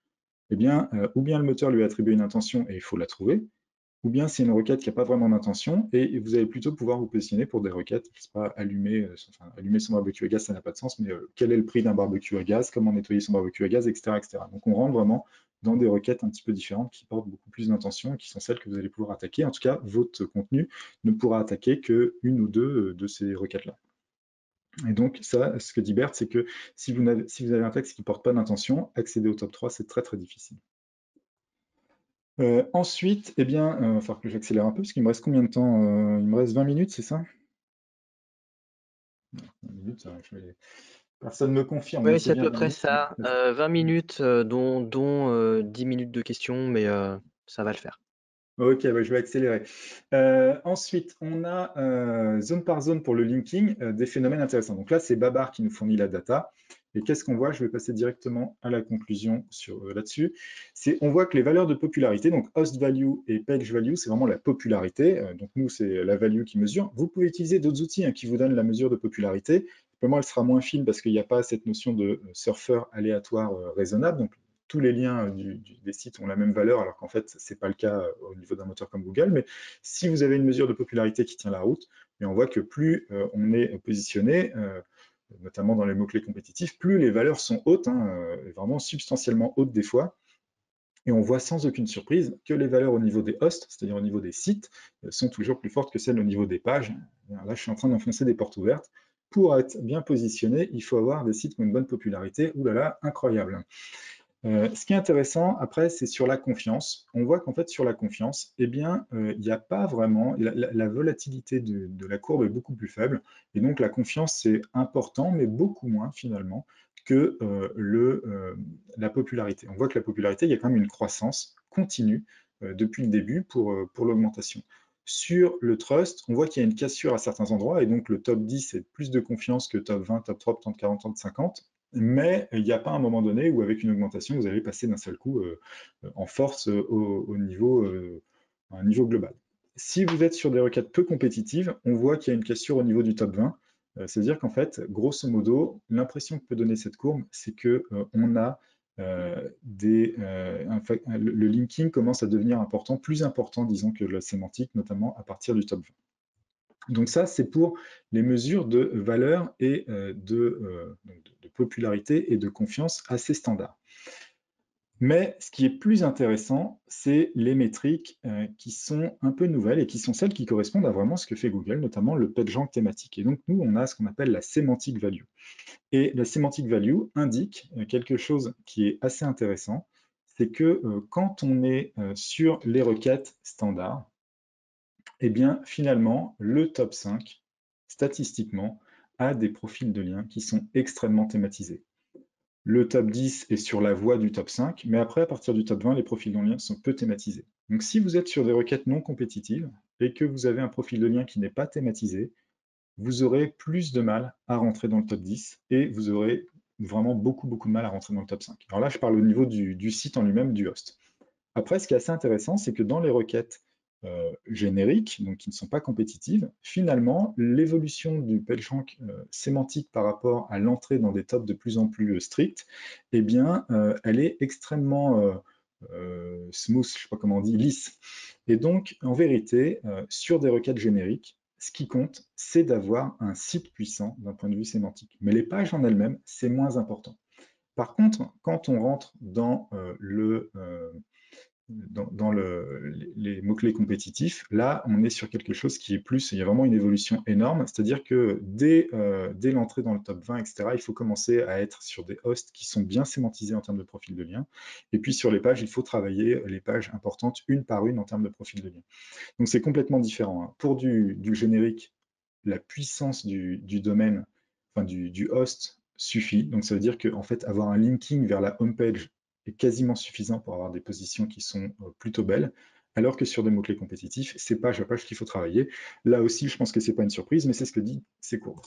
eh bien, ou bien le moteur lui attribue une intention et il faut la trouver, ou bien c'est une requête qui n'a pas vraiment d'intention et vous allez plutôt pouvoir vous positionner pour des requêtes, je sais pas, allumer son barbecue à gaz, ça n'a pas de sens, mais quel est le prix d'un barbecue à gaz, comment nettoyer son barbecue à gaz, etc., etc. Donc on rentre vraiment dans des requêtes un petit peu différentes qui portent beaucoup plus d'intention et qui sont celles que vous allez pouvoir attaquer. En tout cas, votre contenu ne pourra attaquer qu'une ou deux de ces requêtes-là. Et donc ça, ce que dit Bert, c'est que si vous avez un texte qui ne porte pas d'intention, accéder au top 3, c'est très très difficile. Ensuite, eh bien, il va falloir que j'accélère un peu, parce qu'il me reste combien de temps? Il me reste 20 minutes, c'est ça? 20 minutes, personne ne me confirme, mais Oui, c'est c'est à bien peu 20 près minutes. ça. 20 minutes, dont 10 minutes de questions, mais ça va le faire. Ok, bah, je vais accélérer. Ensuite, on a zone par zone pour le linking des phénomènes intéressants. Donc là, c'est Babar qui nous fournit la data. Et qu'est-ce qu'on voit? Je vais passer directement à la conclusion là-dessus. On voit que les valeurs de popularité, donc host value et page value, c'est vraiment la popularité. Donc nous, c'est la value qui mesure. Vous pouvez utiliser d'autres outils qui vous donnent la mesure de popularité. Simplement, elle sera moins fine parce qu'il n'y a pas cette notion de surfeur aléatoire raisonnable. Donc tous les liens des sites ont la même valeur, alors qu'en fait, ce n'est pas le cas au niveau d'un moteur comme Google. Mais si vous avez une mesure de popularité qui tient la route, on voit que plus on est positionné, notamment dans les mots-clés compétitifs, plus les valeurs sont hautes, vraiment substantiellement hautes des fois. Et on voit sans aucune surprise que les valeurs au niveau des hosts, c'est-à-dire au niveau des sites, sont toujours plus fortes que celles au niveau des pages. Là, je suis en train d'enfoncer des portes ouvertes. Pour être bien positionné, il faut avoir des sites qui ont une bonne popularité. Ouh là là, incroyable. Ce qui est intéressant, après, c'est sur la confiance. On voit qu'en fait, sur la confiance, eh bien, il n'y a pas vraiment... La volatilité de la courbe est beaucoup plus faible. Et donc, la confiance, c'est important, mais beaucoup moins, finalement, que la popularité. On voit que la popularité, il y a quand même une croissance continue depuis le début pour l'augmentation. Sur le trust, on voit qu'il y a une cassure à certains endroits, et donc le top 10 est plus de confiance que top 20, top 30, top 40, top 50. Mais il n'y a pas un moment donné où, avec une augmentation, vous allez passer d'un seul coup en force à un niveau global. Si vous êtes sur des requêtes peu compétitives, on voit qu'il y a une cassure au niveau du top 20. C'est-à-dire qu'en fait, grosso modo, l'impression que peut donner cette courbe, c'est que on a le linking commence à devenir important, plus important, disons, que la sémantique, notamment à partir du top 20. Donc ça, c'est pour les mesures de valeur et de popularité et de confiance assez standards. Mais ce qui est plus intéressant, c'est les métriques qui sont un peu nouvelles et qui sont celles qui correspondent à vraiment ce que fait Google, notamment le PageRank thématique. Et donc nous, on a ce qu'on appelle la semantic value. Et la semantic value indique quelque chose qui est assez intéressant, c'est que quand on est sur les requêtes standards, eh bien, finalement, le top 5, statistiquement, a des profils de liens qui sont extrêmement thématisés. Le top 10 est sur la voie du top 5, mais après, à partir du top 20, les profils de liens sont peu thématisés. Donc, si vous êtes sur des requêtes non compétitives et que vous avez un profil de lien qui n'est pas thématisé, vous aurez plus de mal à rentrer dans le top 10 et vous aurez vraiment beaucoup, beaucoup de mal à rentrer dans le top 5. Alors là, je parle au niveau du site en lui-même, du host. Après, ce qui est assez intéressant, c'est que dans les requêtes génériques, donc qui ne sont pas compétitives, finalement, l'évolution du PageRank sémantique par rapport à l'entrée dans des tops de plus en plus stricts, eh bien, elle est extrêmement smooth, je ne sais pas comment on dit, lisse. Et donc, en vérité, sur des requêtes génériques, ce qui compte, c'est d'avoir un site puissant d'un point de vue sémantique. Mais les pages en elles-mêmes, c'est moins important. Par contre, quand on rentre dans les mots-clés compétitifs, là, on est sur quelque chose qui est plus, il y a vraiment une évolution énorme, c'est-à-dire que dès l'entrée dans le top 20, etc., il faut commencer à être sur des hosts qui sont bien sémantisés en termes de profil de lien, et puis sur les pages, il faut travailler les pages importantes une par une en termes de profil de lien. Donc c'est complètement différent, hein. Pour du générique, la puissance du domaine, enfin du host suffit. Donc ça veut dire qu'en fait, avoir un linking vers la homepage est quasiment suffisant pour avoir des positions qui sont plutôt belles. Alors que sur des mots-clés compétitifs, c'est page à page qu'il faut travailler. Là aussi, je pense que ce n'est pas une surprise, mais c'est ce que dit ces courbes.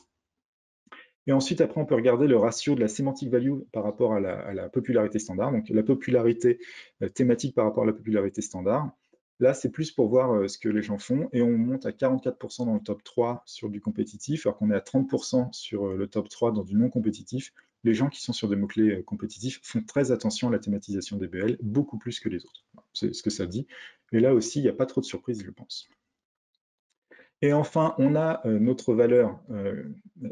Et ensuite, après, on peut regarder le ratio de la semantic value par rapport à la popularité standard. Donc la popularité thématique par rapport à la popularité standard. Là, c'est plus pour voir ce que les gens font. Et on monte à 44% dans le top 3 sur du compétitif, alors qu'on est à 30% sur le top 3 dans du non compétitif. Les gens qui sont sur des mots-clés compétitifs font très attention à la thématisation des BL, beaucoup plus que les autres. C'est ce que ça dit. Et là aussi, il n'y a pas trop de surprises, je pense. Et enfin, on a notre valeur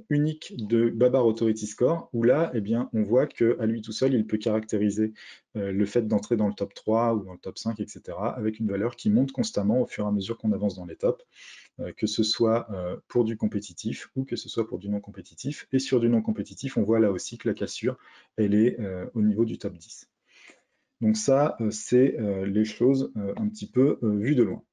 unique de Babar Authority Score, où là, eh bien, on voit qu'à lui tout seul, il peut caractériser le fait d'entrer dans le top 3 ou dans le top 5, etc., avec une valeur qui monte constamment au fur et à mesure qu'on avance dans les tops, que ce soit pour du compétitif ou que ce soit pour du non compétitif. Et sur du non compétitif, on voit là aussi que la cassure, elle est au niveau du top 10. Donc ça, c'est les choses un petit peu vues de loin.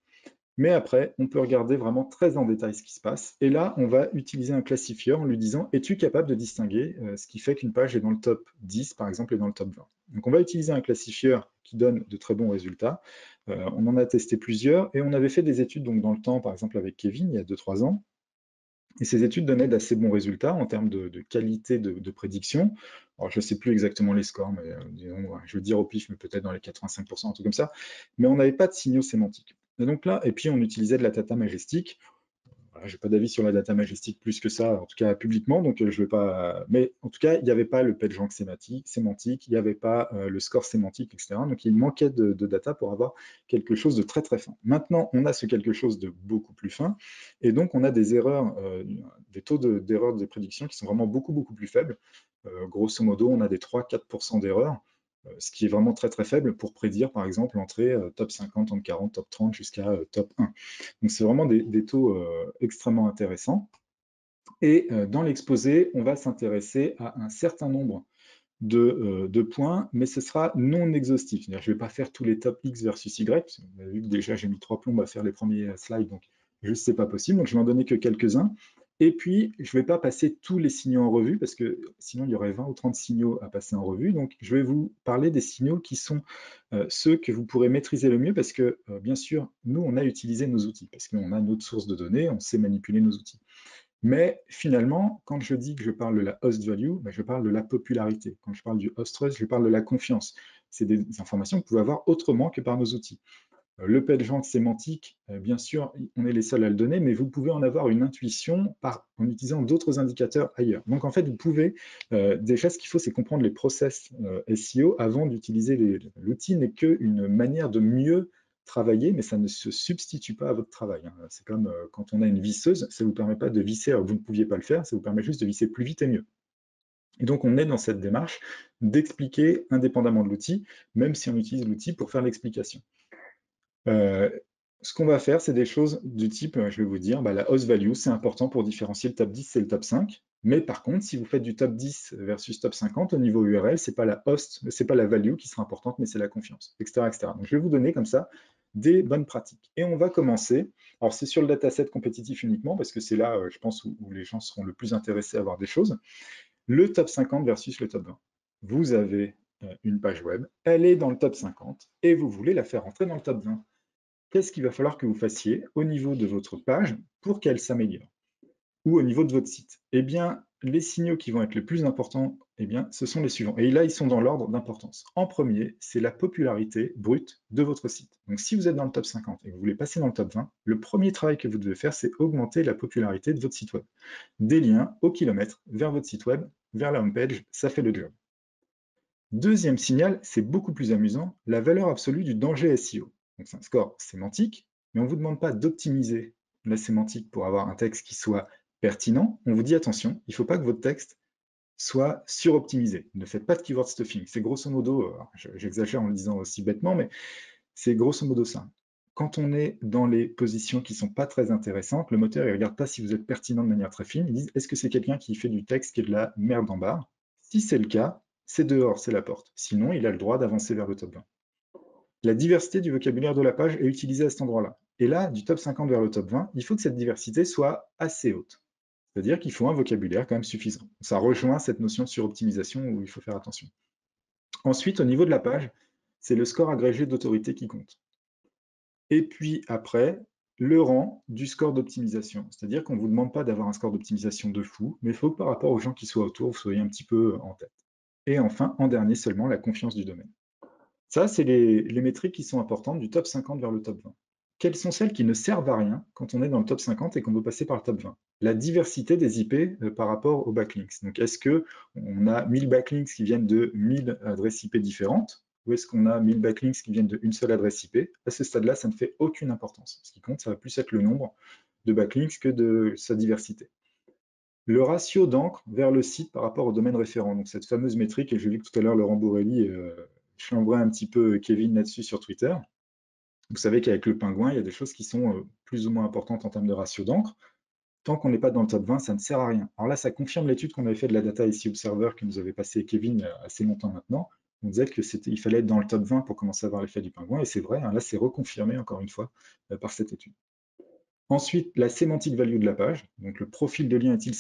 Mais après, on peut regarder vraiment très en détail ce qui se passe. Et là, on va utiliser un classifieur en lui disant, es-tu capable de distinguer ce qui fait qu'une page est dans le top 10, par exemple, et dans le top 20. Donc on va utiliser un classifieur qui donne de très bons résultats. On en a testé plusieurs et on avait fait des études donc, dans le temps, par exemple avec Kevin, il y a 2-3 ans. Et ces études donnaient d'assez bons résultats en termes de qualité de prédiction. Alors, je ne sais plus exactement les scores, mais disons, je veux dire au pif, mais peut-être dans les 85%, un truc comme ça. Mais on n'avait pas de signaux sémantiques. Et donc là, et puis on utilisait de la data majestic. Voilà, je n'ai pas d'avis sur la data majestic plus que ça, en tout cas publiquement, donc je ne vais pas. Mais en tout cas, il n'y avait pas le PageRank sémantique, il n'y avait pas le score sémantique, etc. Donc il manquait de data pour avoir quelque chose de très très fin. Maintenant, on a ce quelque chose de beaucoup plus fin, et donc on a des erreurs, des taux d'erreur de prédiction qui sont vraiment beaucoup beaucoup plus faibles. Grosso modo, on a des 3-4% d'erreurs, ce qui est vraiment très très faible pour prédire par exemple l'entrée top 50, top 40, top 30 jusqu'à top 1. Donc c'est vraiment des taux extrêmement intéressants. Et dans l'exposé, on va s'intéresser à un certain nombre de points, mais ce sera non exhaustif. Je ne vais pas faire tous les top X versus Y. Vous avez vu que déjà j'ai mis 3 plombs à faire les premiers slides, donc juste c'est pas possible. Donc je vais en donner que quelques-uns. Et puis, je ne vais pas passer tous les signaux en revue, parce que sinon, il y aurait 20 ou 30 signaux à passer en revue. Donc, je vais vous parler des signaux qui sont ceux que vous pourrez maîtriser le mieux, parce que, bien sûr, nous, on a utilisé nos outils, parce qu'on a notre source de données, on sait manipuler nos outils. Mais finalement, quand je dis que je parle de la host value, ben je parle de la popularité. Quand je parle du host trust, je parle de la confiance. C'est des informations que vous pouvez avoir autrement que par nos outils. Le PageRank sémantique, bien sûr, on est les seuls à le donner, mais vous pouvez en avoir une intuition en utilisant d'autres indicateurs ailleurs. Donc en fait, vous pouvez, déjà ce qu'il faut, c'est comprendre les process SEO avant d'utiliser l'outil, n'est qu'une manière de mieux travailler, mais ça ne se substitue pas à votre travail. Hein. C'est comme quand on a une visseuse, ça ne vous permet pas de visser alors que vous ne pouviez pas le faire, ça vous permet juste de visser plus vite et mieux. Et donc, on est dans cette démarche d'expliquer indépendamment de l'outil, même si on utilise l'outil pour faire l'explication. Ce qu'on va faire, c'est des choses du type, je vais vous dire, la host value, c'est important pour différencier le top 10 et le top 5. Mais par contre, si vous faites du top 10 versus top 50, au niveau URL, ce n'est pas la host, c'est pas la value qui sera importante, mais c'est la confiance, etc., etc. Donc, je vais vous donner comme ça des bonnes pratiques. Et on va commencer. Alors, c'est sur le dataset compétitif uniquement, parce que c'est là, je pense, où les gens seront le plus intéressés à voir des choses. Le top 50 versus le top 20. Vous avez une page web, elle est dans le top 50, et vous voulez la faire entrer dans le top 20. qu'est-ce qu'il va falloir que vous fassiez au niveau de votre page pour qu'elle s'améliore? Ou au niveau de votre site? Eh bien, les signaux qui vont être les plus importants, eh bien, ce sont les suivants. Et là, ils sont dans l'ordre d'importance. En premier, c'est la popularité brute de votre site. Donc, si vous êtes dans le top 50 et que vous voulez passer dans le top 20, le premier travail que vous devez faire, c'est augmenter la popularité de votre site web. Des liens au kilomètre vers votre site web, vers la homepage, ça fait le job. Deuxième signal, c'est beaucoup plus amusant, la valeur absolue du danger SEO. Donc, c'est un score sémantique, mais on ne vous demande pas d'optimiser la sémantique pour avoir un texte qui soit pertinent. On vous dit attention, il ne faut pas que votre texte soit suroptimisé. Ne faites pas de keyword stuffing. C'est grosso modo, j'exagère en le disant aussi bêtement, mais c'est grosso modo ça. Quand on est dans les positions qui ne sont pas très intéressantes, le moteur ne regarde pas si vous êtes pertinent de manière très fine. Il dit est-ce que c'est quelqu'un qui fait du texte qui est de la merde en barre? Si c'est le cas, c'est dehors, c'est la porte. Sinon, il a le droit d'avancer vers le top 20. La diversité du vocabulaire de la page est utilisée à cet endroit-là. Et là, du top 50 vers le top 20, il faut que cette diversité soit assez haute. C'est-à-dire qu'il faut un vocabulaire quand même suffisant. Ça rejoint cette notion de suroptimisation où il faut faire attention. Ensuite, au niveau de la page, c'est le score agrégé d'autorité qui compte. Et puis après, le rang du score d'optimisation. C'est-à-dire qu'on ne vous demande pas d'avoir un score d'optimisation de fou, mais il faut que par rapport aux gens qui soient autour, vous soyez un petit peu en tête. Et enfin, en dernier seulement, la confiance du domaine. Ça, c'est les métriques qui sont importantes du top 50 vers le top 20. Quelles sont celles qui ne servent à rien quand on est dans le top 50 et qu'on veut passer par le top 20? La diversité des IP par rapport aux backlinks. Donc, est-ce qu'on a 1000 backlinks qui viennent de 1000 adresses IP différentes ou est-ce qu'on a 1000 backlinks qui viennent d'une seule adresse IP? À ce stade-là, ça ne fait aucune importance. Ce qui compte, ça va plus être le nombre de backlinks que de sa diversité. Le ratio d'encre vers le site par rapport au domaine référent. Donc, cette fameuse métrique, et j'ai vu que tout à l'heure, Laurent Bourrelli chambrait un petit peu Kevin là-dessus sur Twitter. Vous savez qu'avec le pingouin, il y a des choses qui sont plus ou moins importantes en termes de ratio d'encre. Tant qu'on n'est pas dans le top 20, ça ne sert à rien. Alors là, ça confirme l'étude qu'on avait fait de la data SEO Observer que nous avait passé Kevin il y a assez longtemps maintenant. On disait qu'il fallait être dans le top 20 pour commencer à avoir l'effet du pingouin, et c'est vrai, hein, là c'est reconfirmé encore une fois par cette étude. Ensuite, la semantic value de la page, donc le profil de lien est-il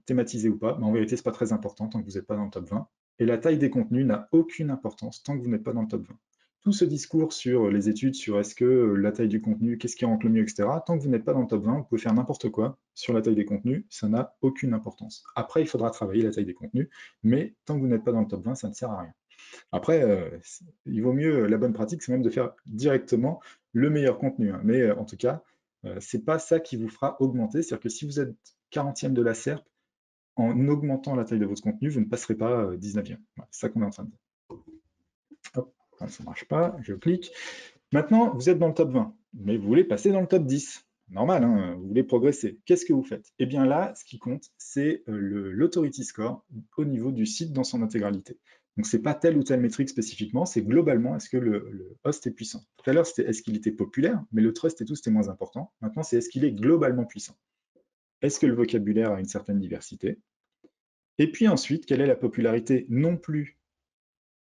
thématisé ou pas, mais en vérité, ce n'est pas très important tant que vous n'êtes pas dans le top 20. Et la taille des contenus n'a aucune importance tant que vous n'êtes pas dans le top 20. Tout ce discours sur les études, sur est-ce que la taille du contenu, qu'est-ce qui rentre le mieux, etc., tant que vous n'êtes pas dans le top 20, vous pouvez faire n'importe quoi sur la taille des contenus, ça n'a aucune importance. Après, il faudra travailler la taille des contenus, mais tant que vous n'êtes pas dans le top 20, ça ne sert à rien. Après, il vaut mieux, la bonne pratique, c'est même de faire directement le meilleur contenu, hein. Mais en tout cas, c'est pas ça qui vous fera augmenter. C'est-à-dire que si vous êtes 40e de la SERP, en augmentant la taille de votre contenu, vous ne passerez pas 19e. Voilà, c'est ça qu'on est en train de dire. Hop, ça ne marche pas, je clique. Maintenant, vous êtes dans le top 20, mais vous voulez passer dans le top 10. Normal, hein, vous voulez progresser. Qu'est-ce que vous faites? Eh bien là, ce qui compte, c'est l'authority score au niveau du site dans son intégralité. Donc, ce n'est pas telle ou telle métrique spécifiquement, c'est globalement, est-ce que le host est puissant? Tout à l'heure, c'était est-ce qu'il était populaire, mais le trust et tout, c'était moins important. Maintenant, c'est est-ce qu'il est globalement puissant? Est-ce que le vocabulaire a une certaine diversité? Et puis ensuite, quelle est la popularité non plus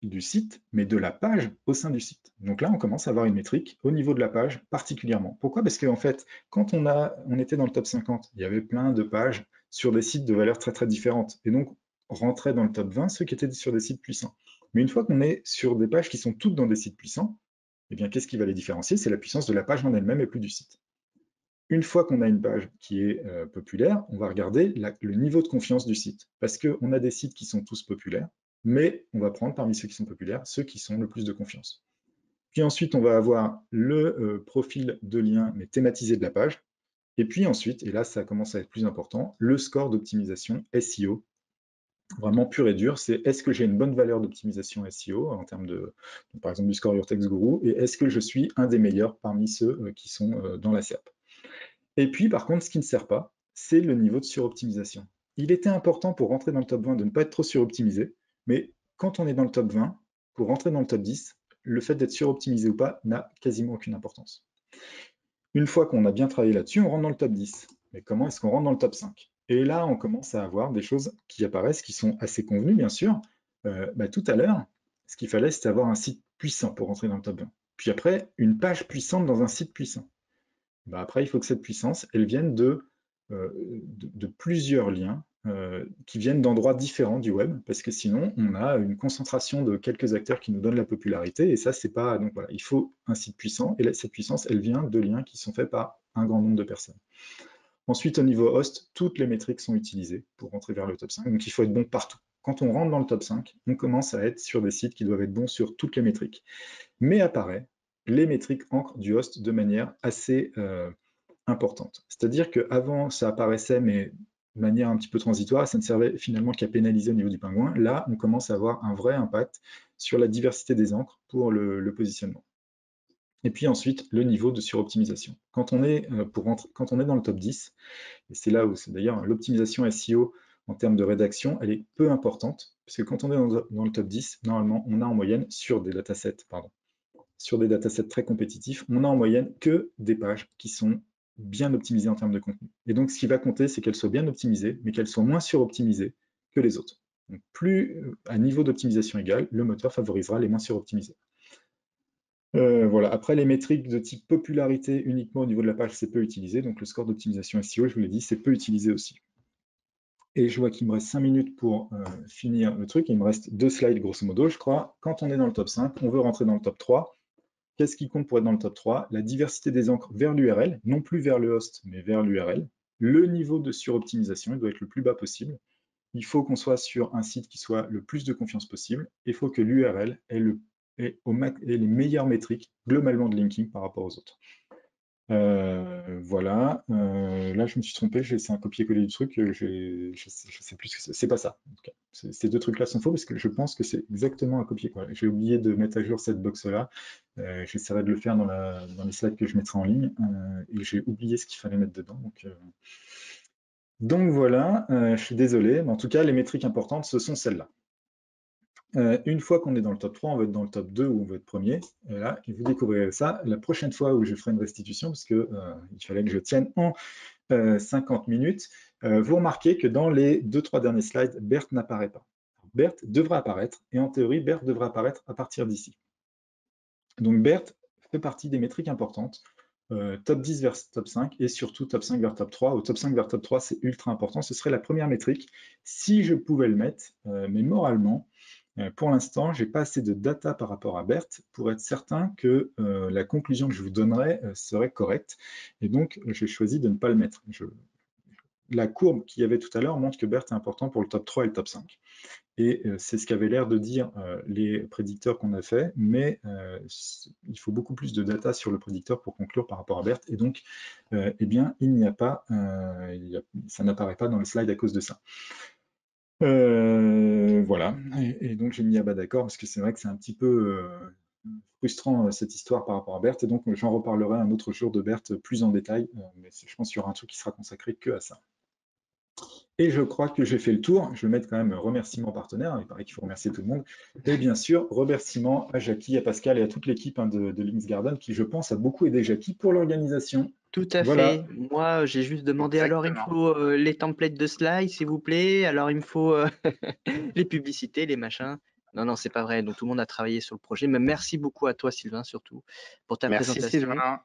du site, mais de la page au sein du site. Donc là, on commence à avoir une métrique au niveau de la page particulièrement. Pourquoi? Parce qu'en fait, quand on était dans le top 50, il y avait plein de pages sur des sites de valeurs très très différentes. Et donc, rentraient dans le top 20 ceux qui étaient sur des sites puissants. Mais une fois qu'on est sur des pages qui sont toutes dans des sites puissants, eh bien, qu'est-ce qui va les différencier? C'est la puissance de la page en elle-même et plus du site. Une fois qu'on a une page qui est populaire, on va regarder le niveau de confiance du site. Parce qu'on a des sites qui sont tous populaires, mais on va prendre parmi ceux qui sont populaires, ceux qui sont le plus de confiance. Puis ensuite, on va avoir le profil de lien, mais thématisé de la page. Et puis ensuite, et là ça commence à être plus important, le score d'optimisation SEO, vraiment pur et dur, c'est est-ce que j'ai une bonne valeur d'optimisation SEO en termes de, par exemple, du score Your Text Guru, et est-ce que je suis un des meilleurs parmi ceux qui sont dans la SERP. Et puis, par contre, ce qui ne sert pas, c'est le niveau de suroptimisation. Il était important pour rentrer dans le top 20 de ne pas être trop suroptimisé, mais quand on est dans le top 20, pour rentrer dans le top 10, le fait d'être suroptimisé ou pas n'a quasiment aucune importance. Une fois qu'on a bien travaillé là-dessus, on rentre dans le top 10. Mais comment est-ce qu'on rentre dans le top 5? Et là, on commence à avoir des choses qui apparaissent, qui sont assez convenues, bien sûr. Tout à l'heure, ce qu'il fallait, c'était avoir un site puissant pour rentrer dans le top 20. Puis après, une page puissante dans un site puissant. Après, il faut que cette puissance, elle vienne de plusieurs liens qui viennent d'endroits différents du web, parce que sinon, on a une concentration de quelques acteurs qui nous donnent la popularité, et ça, c'est pas... Donc voilà, il faut un site puissant, et là, cette puissance, elle vient de liens qui sont faits par un grand nombre de personnes. Ensuite, au niveau host, toutes les métriques sont utilisées pour rentrer vers le top 5, donc il faut être bon partout. Quand on rentre dans le top 5, on commence à être sur des sites qui doivent être bons sur toutes les métriques. Mais apparaît les métriques encre du host de manière assez importante. C'est-à-dire qu'avant, ça apparaissait, mais de manière un petit peu transitoire, ça ne servait finalement qu'à pénaliser au niveau du pingouin. Là, on commence à avoir un vrai impact sur la diversité des encres pour le positionnement. Et puis ensuite, le niveau de suroptimisation. Quand on est dans le top 10, et c'est là où c'est d'ailleurs l'optimisation SEO en termes de rédaction, elle est peu importante, parce que quand on est dans le top 10, normalement, on a en moyenne sur des datasets très compétitifs, on a en moyenne que des pages qui sont bien optimisées en termes de contenu. Et donc, ce qui va compter, c'est qu'elles soient bien optimisées, mais qu'elles soient moins suroptimisées que les autres. Donc, plus à niveau d'optimisation égal, le moteur favorisera les moins suroptimisés. Voilà. Après, les métriques de type popularité uniquement au niveau de la page, c'est peu utilisé. Donc, le score d'optimisation SEO, je vous l'ai dit, c'est peu utilisé aussi. Et je vois qu'il me reste 5 minutes pour finir le truc. Il me reste 2 slides, grosso modo, je crois. Quand on est dans le top 5, on veut rentrer dans le top 3. Qu'est-ce qui compte pour être dans le top 3? La diversité des encres vers l'URL, non plus vers le host, mais vers l'URL. Le niveau de suroptimisation, il doit être le plus bas possible. Il faut qu'on soit sur un site qui soit le plus de confiance possible. Il faut que l'URL ait les meilleures métriques globalement de linking par rapport aux autres. Voilà. Là, je me suis trompé, j'ai laissé un copier-coller du truc. Je sais plus ce que c'est pas ça. En tout cas, ces deux trucs-là sont faux parce que je pense que c'est exactement un copier-coller. J'ai oublié de mettre à jour cette box-là. J'essaierai de le faire dans les slides que je mettrai en ligne. Et j'ai oublié ce qu'il fallait mettre dedans. Donc voilà, je suis désolé. Mais en tout cas, les métriques importantes, ce sont celles-là. Une fois qu'on est dans le top 3, on va être dans le top 2 ou on va être premier. Et là, vous découvrirez ça la prochaine fois où je ferai une restitution, parce qu'il fallait que je tienne en 50 minutes. Vous remarquez que dans les 2-3 derniers slides, BERT n'apparaît pas. BERT devra apparaître, et en théorie, BERT devra apparaître à partir d'ici. Donc BERT fait partie des métriques importantes, top 10 vers top 5, et surtout top 5 vers top 3. Au top 5 vers top 3, c'est ultra important. Ce serait la première métrique, si je pouvais le mettre, mais moralement, pour l'instant, je n'ai pas assez de data par rapport à BERT pour être certain que la conclusion que je vous donnerai serait correcte. Et donc, j'ai choisi de ne pas le mettre. La courbe qu'il y avait tout à l'heure montre que BERT est important pour le top 3 et le top 5. Et c'est ce qu'avaient l'air de dire les prédicteurs qu'on a fait, mais il faut beaucoup plus de data sur le prédicteur pour conclure par rapport à BERT. Et donc, eh bien, il n'y a pas, ça n'apparaît pas dans le slide à cause de ça. Voilà, et donc j'ai mis à bas d'accord, parce que c'est vrai que c'est un petit peu frustrant cette histoire par rapport à BERT, et donc j'en reparlerai un autre jour de BERT plus en détail, mais je pense qu'il y aura un truc qui sera consacré que à ça. Et je crois que j'ai fait le tour. Je vais mettre quand même remerciements partenaires, il paraît qu'il faut remercier tout le monde, et bien sûr remerciements à Jackie, à Pascal et à toute l'équipe de Links Garden, qui je pense a beaucoup aidé Jackie pour l'organisation. Tout à Voilà. fait. Moi, j'ai juste demandé, alors il me Exactement. faut les templates de slides, s'il vous plaît. Alors il me faut les publicités, les machins. Non, non, c'est pas vrai. Donc tout le monde a travaillé sur le projet. Mais merci beaucoup à toi, Sylvain, surtout, pour ta Merci présentation. Sylvain.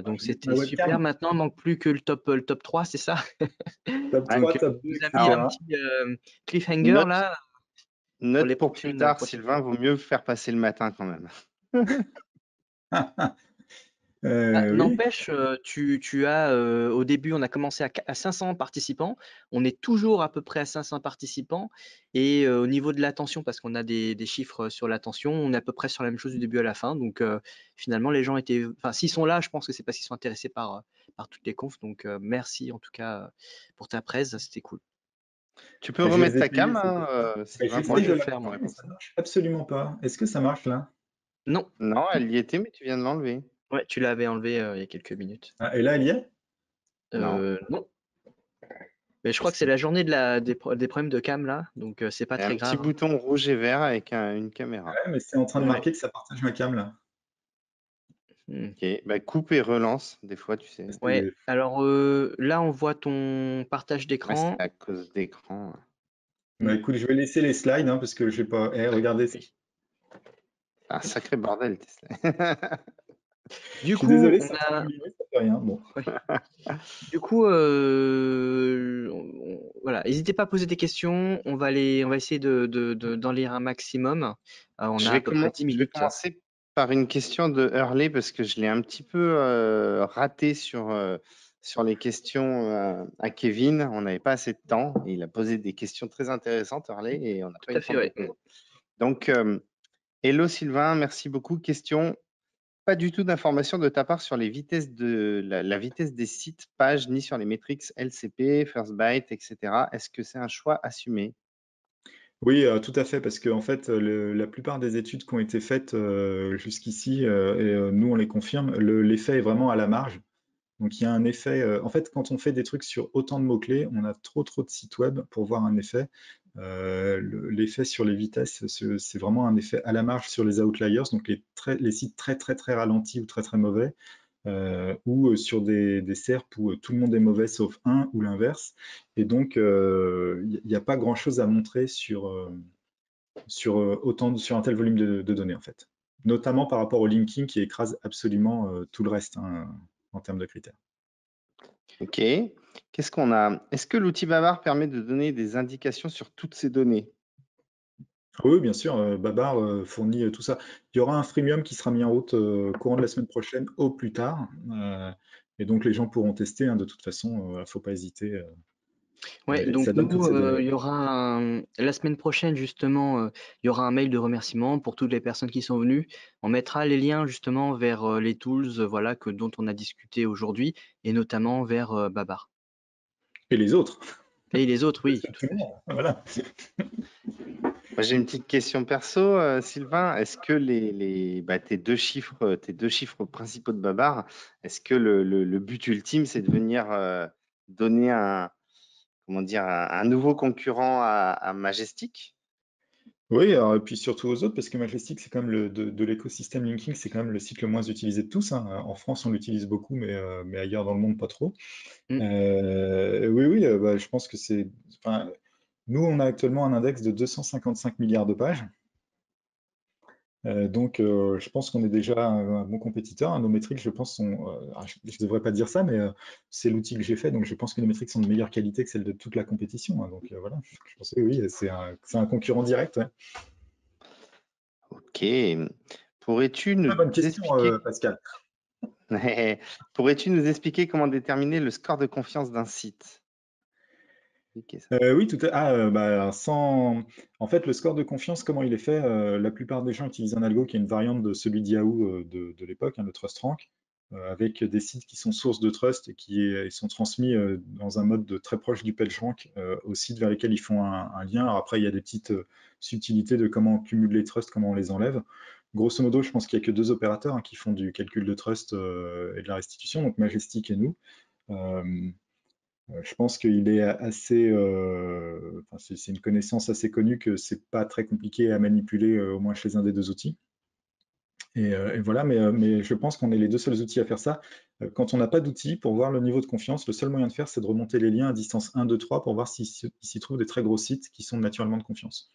Donc Ma c'était super. webcam, Maintenant, il manque plus que le top 3, c'est ça? top Donc, 3, top 2, Vous avez etc. un petit cliffhanger note, là pour note les pour plus prochaines tard, prochaines. Sylvain, vaut mieux faire passer le matin quand même. Oui. N'empêche, tu as, au début, on a commencé à 500 participants. On est toujours à peu près à 500 participants. Et au niveau de l'attention, parce qu'on a des chiffres sur l'attention, on est à peu près sur la même chose du début à la fin. Donc finalement, les gens étaient, enfin, s'ils sont là, je pense que c'est parce qu'ils sont intéressés par toutes les confs. Donc merci en tout cas pour ta presse, c'était cool. Tu peux Je les remettre ai ta payés, cam, c'était ça. Sylvain, pour Moi, J'essaye je de vais le la faire, reprendre, moi. mais ça ne marche absolument pas. Est-ce que ça marche là? Non, Non, elle y était, mais tu viens de l'enlever. ouais, tu l'avais enlevé il y a quelques minutes. Ah, et là, elle y est? Non. Non, mais je crois que c'est la journée des problèmes de cam là, donc c'est pas Il y a un très petit grave, hein. bouton rouge et vert avec une caméra. Ouais, mais c'est en train de Ouais. marquer que ça partage ma cam là. Ok, bah, coupe et relance, des fois, tu sais. Ouais, alors là on voit ton partage Ouais, c'est d'écran. à cause d'écran. Bah écoute, je vais laisser les slides hein, parce que je sais pas. Eh, regardez, Oui. C'est un sacré bordel, Tesla. Du je suis coup, désolé, on c'est en train de a mouliner, ça fait rien. Bon. ouais. Du coup, voilà, n'hésitez pas à poser des questions. On va essayer d'en lire un maximum. On a à peu près 10 Je vais minutes. commencer par une question de Hurley parce que je l'ai un petit peu raté sur les questions à Kevin. On n'avait pas assez de temps. Et il a posé des questions très intéressantes, Hurley, et on n'a pas Tout eu à le temps fait, de ouais. répondre. Donc, hello Sylvain, merci beaucoup. Question. Pas du tout d'informations de ta part sur les vitesses la vitesse des sites, pages, ni sur les métriques LCP, First Byte, etc. Est-ce que c'est un choix assumé? Oui, tout à fait, parce que en fait, la plupart des études qui ont été faites jusqu'ici, nous on les confirme, l'effet est vraiment à la marge. Donc il y a un effet, en fait, quand on fait des trucs sur autant de mots-clés, on a trop de sites web pour voir un effet. L'effet sur les vitesses, c'est vraiment un effet à la marge sur les outliers, donc les sites très très très ralentis ou très très mauvais, ou sur des SERP où tout le monde est mauvais sauf un ou l'inverse. Et donc il n'y a pas grand-chose à montrer sur un tel volume de données en fait. Notamment par rapport au linking qui écrase absolument tout le reste hein, en termes de critères. Ok. Qu'est-ce qu'on a? Est-ce que l'outil Babar permet de donner des indications sur toutes ces données? Oui, bien sûr, Babar fournit tout ça. Il y aura un freemium qui sera mis en route courant de la semaine prochaine au plus tard. Et donc les gens pourront tester, hein, de toute façon, il ne faut pas hésiter. Ouais, Et ça donc donne toutes nous, ces données. il y aura la semaine prochaine justement, il y aura un mail de remerciement pour toutes les personnes qui sont venues. On mettra les liens justement vers les tools, voilà, dont on a discuté aujourd'hui, et notamment vers Babar. Et les autres, Et les autres, oui, tout tout le à fait. monde, voilà. Moi, j'ai une petite question perso, Sylvain. Est-ce que tes deux chiffres principaux de Babar, est-ce que le but ultime, c'est de venir donner comment dire, un nouveau concurrent à Majestic? Oui, alors, et puis surtout aux autres, parce que Majestic, c'est quand même de l'écosystème linking, c'est quand même le site le moins utilisé de tous, hein. En France, on l'utilise beaucoup, mais ailleurs dans le monde, pas trop. Mm. Oui, oui, bah, je pense que c'est. Enfin, nous, on a actuellement un index de 255 milliards de pages. Donc, je pense qu'on est déjà un bon compétiteur. Nos métriques, je pense, sont. Je ne devrais pas dire ça, mais c'est l'outil que j'ai fait, donc je pense que les métriques sont de meilleure qualité que celles de toute la compétition, hein. Donc, voilà, je pense que oui, c'est un concurrent direct, ouais. Ok. Pourrais-tu nous Très bonne question, expliquer Pascal. Pourrais-tu nous expliquer comment déterminer le score de confiance d'un site? Expliquez ça. Oui, tout à bah, en fait, le score de confiance, comment il est fait? La plupart des gens utilisent un algo qui est une variante de celui d'Yahoo de l'époque, hein, le TrustRank, avec des sites qui sont sources de trust et ils sont transmis dans un mode très proche du PageRank aux sites vers lesquels ils font un lien. Alors après, il y a des petites subtilités de comment on cumule les trusts, comment on les enlève. Grosso modo, je pense qu'il n'y a que deux opérateurs hein, qui font du calcul de trust et de la restitution, donc Majestic et nous. Euh, je pense qu'il est assez, enfin, c'est une connaissance assez connue que c'est pas très compliqué à manipuler, au moins chez un des deux outils. Et voilà, mais je pense qu'on est les deux seuls outils à faire ça. Quand on n'a pas d'outils pour voir le niveau de confiance, le seul moyen de faire, c'est de remonter les liens à distance 1, 2, 3 pour voir s'il s'y trouve des très gros sites qui sont naturellement de confiance.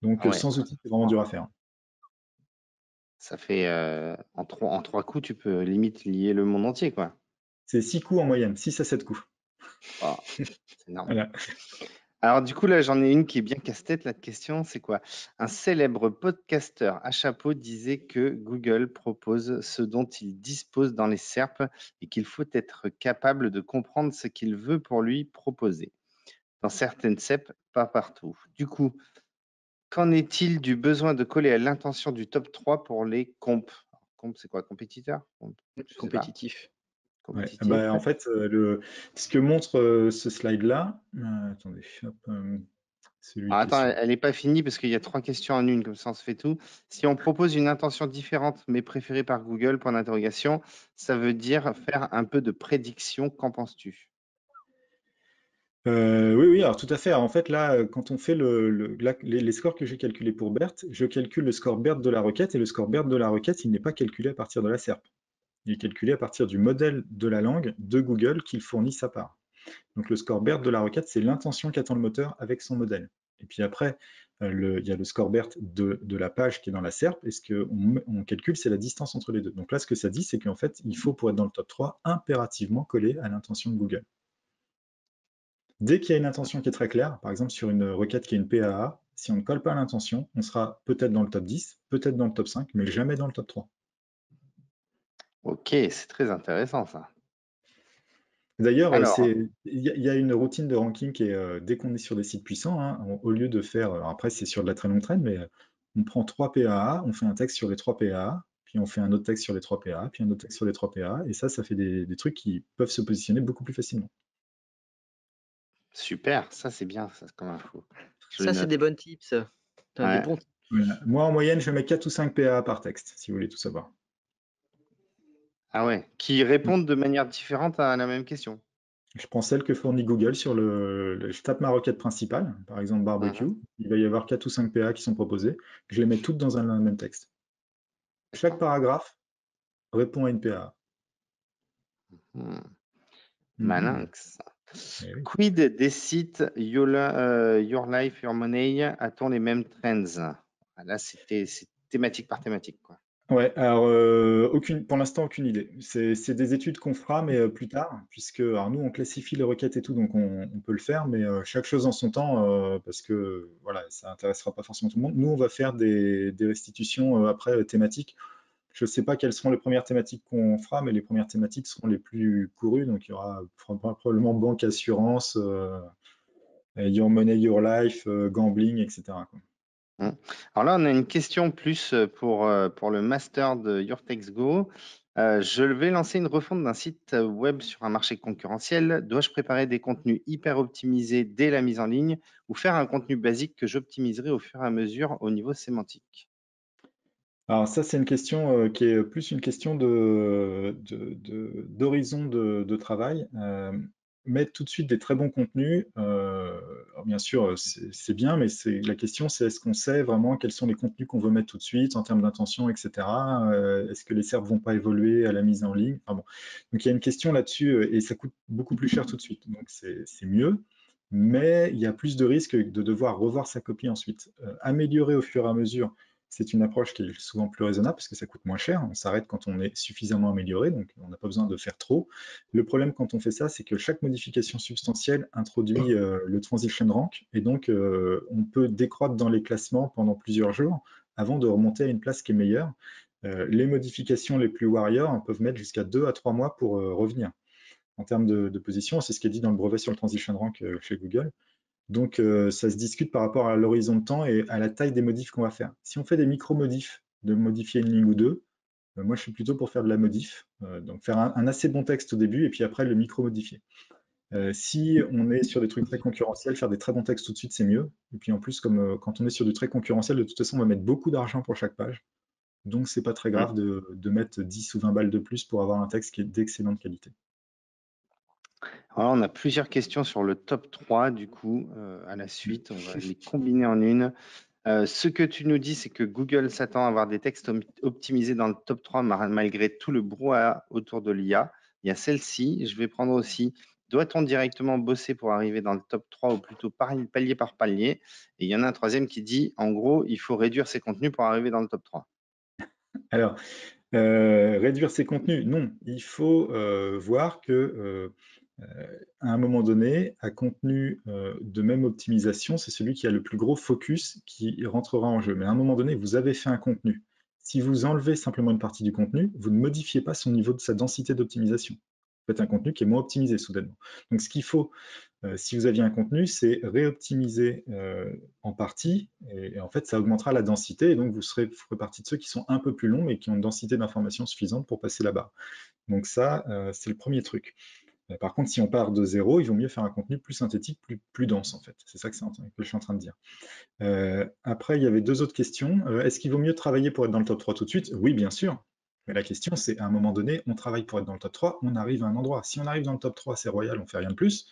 Donc Ah ouais, sans outils, c'est vraiment dur à faire. ça fait en trois coups, tu peux limite lier le monde entier, quoi. C'est 6 coups en moyenne, 6 à 7 coups. Ah, c'est énorme. Voilà. Alors du coup, là, j'en ai une qui est bien casse-tête, la question, c'est quoi? Un célèbre podcasteur à chapeau disait que Google propose ce dont il dispose dans les SERP et qu'il faut être capable de comprendre ce qu'il veut pour lui proposer. Dans certaines SERP, pas partout. Du coup, qu'en est-il du besoin de coller à l'intention du top 3 pour les comp? Comp, c'est quoi? Compétiteur? Je sais pas. Compétitif. Ouais. Compétitif. Bah, en fait, ce que montre ce slide-là, attendez, hop, celui Ah, qui est attends, sur. elle n'est pas finie parce qu'il y a trois questions en une, comme ça on se fait tout. Si on propose une intention différente mais préférée par Google, point d'interrogation, ça veut dire faire un peu de prédiction. Qu'en penses-tu? Oui, oui, alors tout à fait. Alors, en fait, là, quand on fait là, les scores que j'ai calculés pour BERT, je calcule le score BERT de la requête, et le score BERT de la requête, il n'est pas calculé à partir de la SERP. Il est calculé à partir du modèle de la langue de Google qu'il fournit sa part. Donc le score BERT de la requête, c'est l'intention qu'attend le moteur avec son modèle. Et puis après, il y a le score BERT de la page qui est dans la SERP, et ce qu'on calcule, c'est la distance entre les deux. Donc là, ce que ça dit, c'est qu'en fait, il faut, pour être dans le top 3, impérativement coller à l'intention de Google. Dès qu'il y a une intention qui est très claire, par exemple sur une requête qui est une PAA, si on ne colle pas à l'intention, on sera peut-être dans le top 10, peut-être dans le top 5, mais jamais dans le top 3. Ok, c'est très intéressant ça. D'ailleurs, Alors, il y a une routine de ranking qui est, dès qu'on est sur des sites puissants, hein, au lieu de faire, alors après c'est sur de la très longue traîne, mais on prend 3 PAA, on fait un texte sur les 3 PAA, puis on fait un autre texte sur les 3 PAA, puis un autre texte sur les 3 PAA, et ça fait des trucs qui peuvent se positionner beaucoup plus facilement. super, ça c'est bien, ça, comme info. Je le Ça, c'est note. des bonnes tips. Des Ouais. bons tips. Voilà. Moi, en moyenne, je mets 4 ou 5 PAA par texte, si vous voulez tout savoir. Ah ouais, qui répondent de manière différente à la même question. Je prends celle que fournit Google sur je tape ma requête principale, par exemple barbecue. Mhm. Il va y avoir 4 ou 5 PA qui sont proposés. Je les mets toutes dans un même texte. Chaque D'accord. paragraphe répond à une PA. Hmm. Mhm. Malinx. Eh oui. Quid des sites Your Life, Your Money? A-t-on les mêmes trends? Ah, là, c'est thématique par thématique, quoi. Ouais, alors pour l'instant aucune idée. C'est des études qu'on fera, mais plus tard, puisque alors nous on classifie les requêtes et tout, donc on peut le faire, mais chaque chose en son temps, parce que voilà, ça intéressera pas forcément tout le monde. Nous on va faire des restitutions après thématiques. Je ne sais pas quelles seront les premières thématiques qu'on fera, mais les premières thématiques seront les plus courues. Donc, il y aura probablement banque, assurance, Your Money, Your Life, gambling, etc., quoi. Hmm. Alors là, on a une question plus pour le master de Your Text Go. Je vais lancer une refonte d'un site web sur un marché concurrentiel. Dois-je préparer des contenus hyper optimisés dès la mise en ligne ou faire un contenu basique que j'optimiserai au fur et à mesure au niveau sémantique? Alors ça, c'est une question qui est plus une question d'horizon de travail. Mettre tout de suite des très bons contenus, alors bien sûr, c'est bien, mais la question, c'est est-ce qu'on sait vraiment quels sont les contenus qu'on veut mettre tout de suite en termes d'intention, etc. Est-ce que les SERPs vont pas évoluer à la mise en ligne? Enfin bon. Donc il y a une question là-dessus, et ça coûte beaucoup plus cher tout de suite. Donc c'est mieux, mais il y a plus de risques de devoir revoir sa copie ensuite. Améliorer au fur et à mesure, c'est une approche qui est souvent plus raisonnable parce que ça coûte moins cher. On s'arrête quand on est suffisamment amélioré, donc on n'a pas besoin de faire trop. Le problème quand on fait ça, c'est que chaque modification substantielle introduit le transition rank, et donc on peut décroître dans les classements pendant plusieurs jours avant de remonter à une place qui est meilleure. Les modifications les plus warriors peuvent mettre jusqu'à 2 à 3 mois pour revenir en termes de position. C'est ce qui est dit dans le brevet sur le transition rank chez Google. Donc, ça se discute par rapport à l'horizon de temps et à la taille des modifs qu'on va faire. Si on fait des micro-modifs, de modifier une ligne ou deux, moi je suis plutôt pour faire de la modif, donc faire un assez bon texte au début et puis après le micro-modifier. Si on est sur des trucs très concurrentiels, faire des très bons textes tout de suite, c'est mieux. Et puis en plus, comme quand on est sur du très concurrentiel, de toute façon, on va mettre beaucoup d'argent pour chaque page. Donc, c'est pas très Hmm. grave de mettre 10 ou 20 balles de plus pour avoir un texte qui est d'excellente qualité. Alors, on a plusieurs questions sur le top 3, du coup, à la suite. On va les combiner en une. Ce que tu nous dis, c'est que Google s'attend à avoir des textes optimisés dans le top 3 malgré tout le brouhaha autour de l'IA. Il y a celle-ci. Je vais prendre aussi, doit-on directement bosser pour arriver dans le top 3 ou plutôt palier par palier? Et il y en a un troisième qui dit, en gros, il faut réduire ses contenus pour arriver dans le top 3. Alors, réduire ses contenus, non. Il faut voir que à un moment donné, un contenu de même optimisation, c'est celui qui a le plus gros focus qui rentrera en jeu. Mais à un moment donné, vous avez fait un contenu. Si vous enlevez simplement une partie du contenu, vous ne modifiez pas son niveau de sa densité d'optimisation. Vous faites un contenu qui est moins optimisé soudainement. Donc ce qu'il faut, si vous aviez un contenu, c'est réoptimiser en partie, et en fait, ça augmentera la densité, et donc vous ferez partie de ceux qui sont un peu plus longs, mais qui ont une densité d'information suffisante pour passer la barre. Donc ça, c'est le premier truc. Par contre, si on part de zéro, il vaut mieux faire un contenu plus synthétique, plus dense, en fait. C'est ça que je suis en train de dire. Après, il y avait deux autres questions. Est-ce qu'il vaut mieux travailler pour être dans le top 3 tout de suite? Oui, bien sûr. Mais la question, c'est à un moment donné, on travaille pour être dans le top 3, on arrive à un endroit. Si on arrive dans le top 3, c'est royal, on fait rien de plus.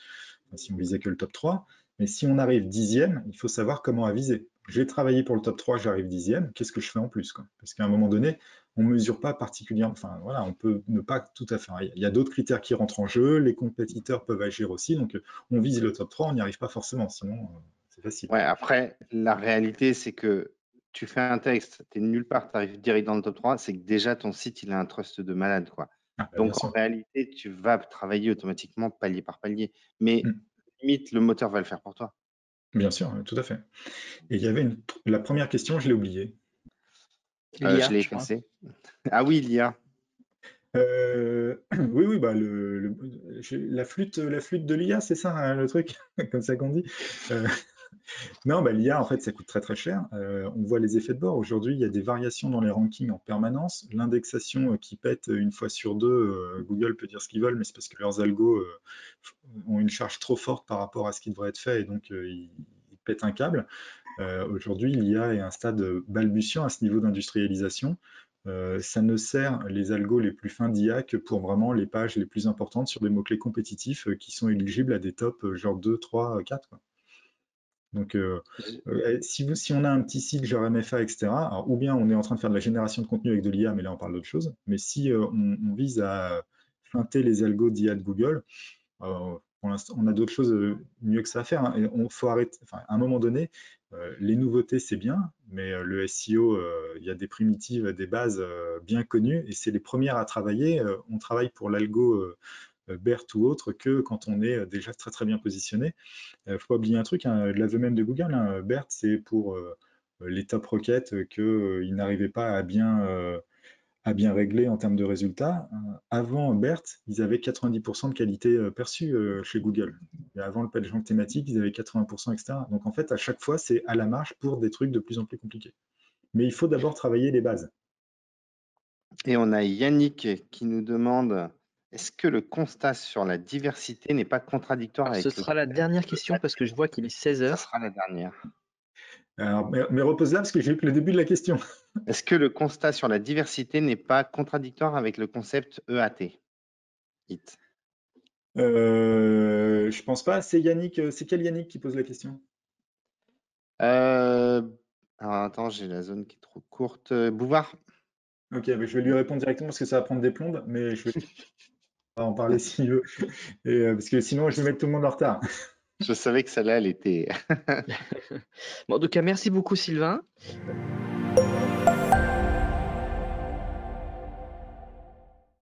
Enfin, si on visait que le top 3. Mais si on arrive 10e, il faut savoir comment aviser. J'ai travaillé pour le top 3, j'arrive 10e, qu'est-ce que je fais en plus, quoi? Parce qu'à un moment donné, on ne mesure pas particulièrement. Enfin, voilà, on peut ne pas tout à fait. Il y a d'autres critères qui rentrent en jeu, les compétiteurs peuvent agir aussi. Donc, on vise le top 3, on n'y arrive pas forcément. Sinon, c'est facile. Ouais, après, la réalité, c'est que tu fais un texte, tu es nulle part, tu arrives direct dans le top 3, c'est que déjà ton site, il a un trust de malade, quoi. Ah, bah, bien Donc, en sûr. réalité, tu vas travailler automatiquement palier par palier. Mais limite, le moteur va le faire pour toi. Bien sûr, tout à fait. Et il y avait la première question, je l'ai oubliée. L'IA, Je l'ai je crois. effacé. Ah oui, l'IA. Oui, oui, bah la flûte de l'IA, c'est ça, hein, le truc, comme ça qu'on dit. Euh, non, bah, l'IA, en fait, ça coûte très très cher. On voit les effets de bord. Aujourd'hui, il y a des variations dans les rankings en permanence. L'indexation qui pète une fois sur deux, Google peut dire ce qu'ils veulent, mais c'est parce que leurs algos ont une charge trop forte par rapport à ce qui devrait être fait, et donc ils pètent un câble. Aujourd'hui, l'IA est à un stade balbutiant à ce niveau d'industrialisation. Ça ne sert les algos les plus fins d'IA que pour vraiment les pages les plus importantes sur des mots-clés compétitifs qui sont éligibles à des tops genre 2, 3, 4. Quoi. Donc, si on a un petit site genre MFA, etc., alors, ou bien on est en train de faire de la génération de contenu avec de l'IA, mais là on parle d'autre chose, mais si on vise à feinter les algos d'IA de Google, pour l'instant, on a d'autres choses mieux que ça à faire. Hein. Et on faut arrêter. Enfin, à un moment donné, les nouveautés c'est bien, mais le SEO, il y a des primitives, des bases bien connues, et c'est les premières à travailler. On travaille pour l'algo BERT ou autre que quand on est déjà très très bien positionné. Il ne faut pas oublier un truc, hein, l'aveu même de Google, hein, BERT, c'est pour les top requêtes qu'ils n'arrivaient pas à bien régler en termes de résultats. Avant BERT, ils avaient 90% de qualité perçue chez Google. Et avant le PageRank thématique, ils avaient 80%, etc. Donc en fait, à chaque fois, c'est à la marge pour des trucs de plus en plus compliqués. Mais il faut d'abord travailler les bases. Et on a Yannick qui nous demande, est-ce que le constat sur la diversité n'est pas contradictoire Alors, ce avec le sera la dernière question parce que je vois qu'il est 16 Ça heures. sera la dernière. Alors, mais repose-la parce que j'ai eu que le début de la question. Est-ce que le constat sur la diversité n'est pas contradictoire avec le concept EAT? Hit. Je pense pas. C'est Yannick. C'est quel Yannick qui pose la question? Alors attends, j'ai la zone qui est trop courte. Bouvard? Ok, mais je vais lui répondre directement parce que ça va prendre des plombes, mais je vais pas en parler s'il veut. Et, parce que sinon, je vais mettre tout le monde en retard. Je savais que celle-là, elle était. Bon, en tout cas, merci beaucoup, Sylvain.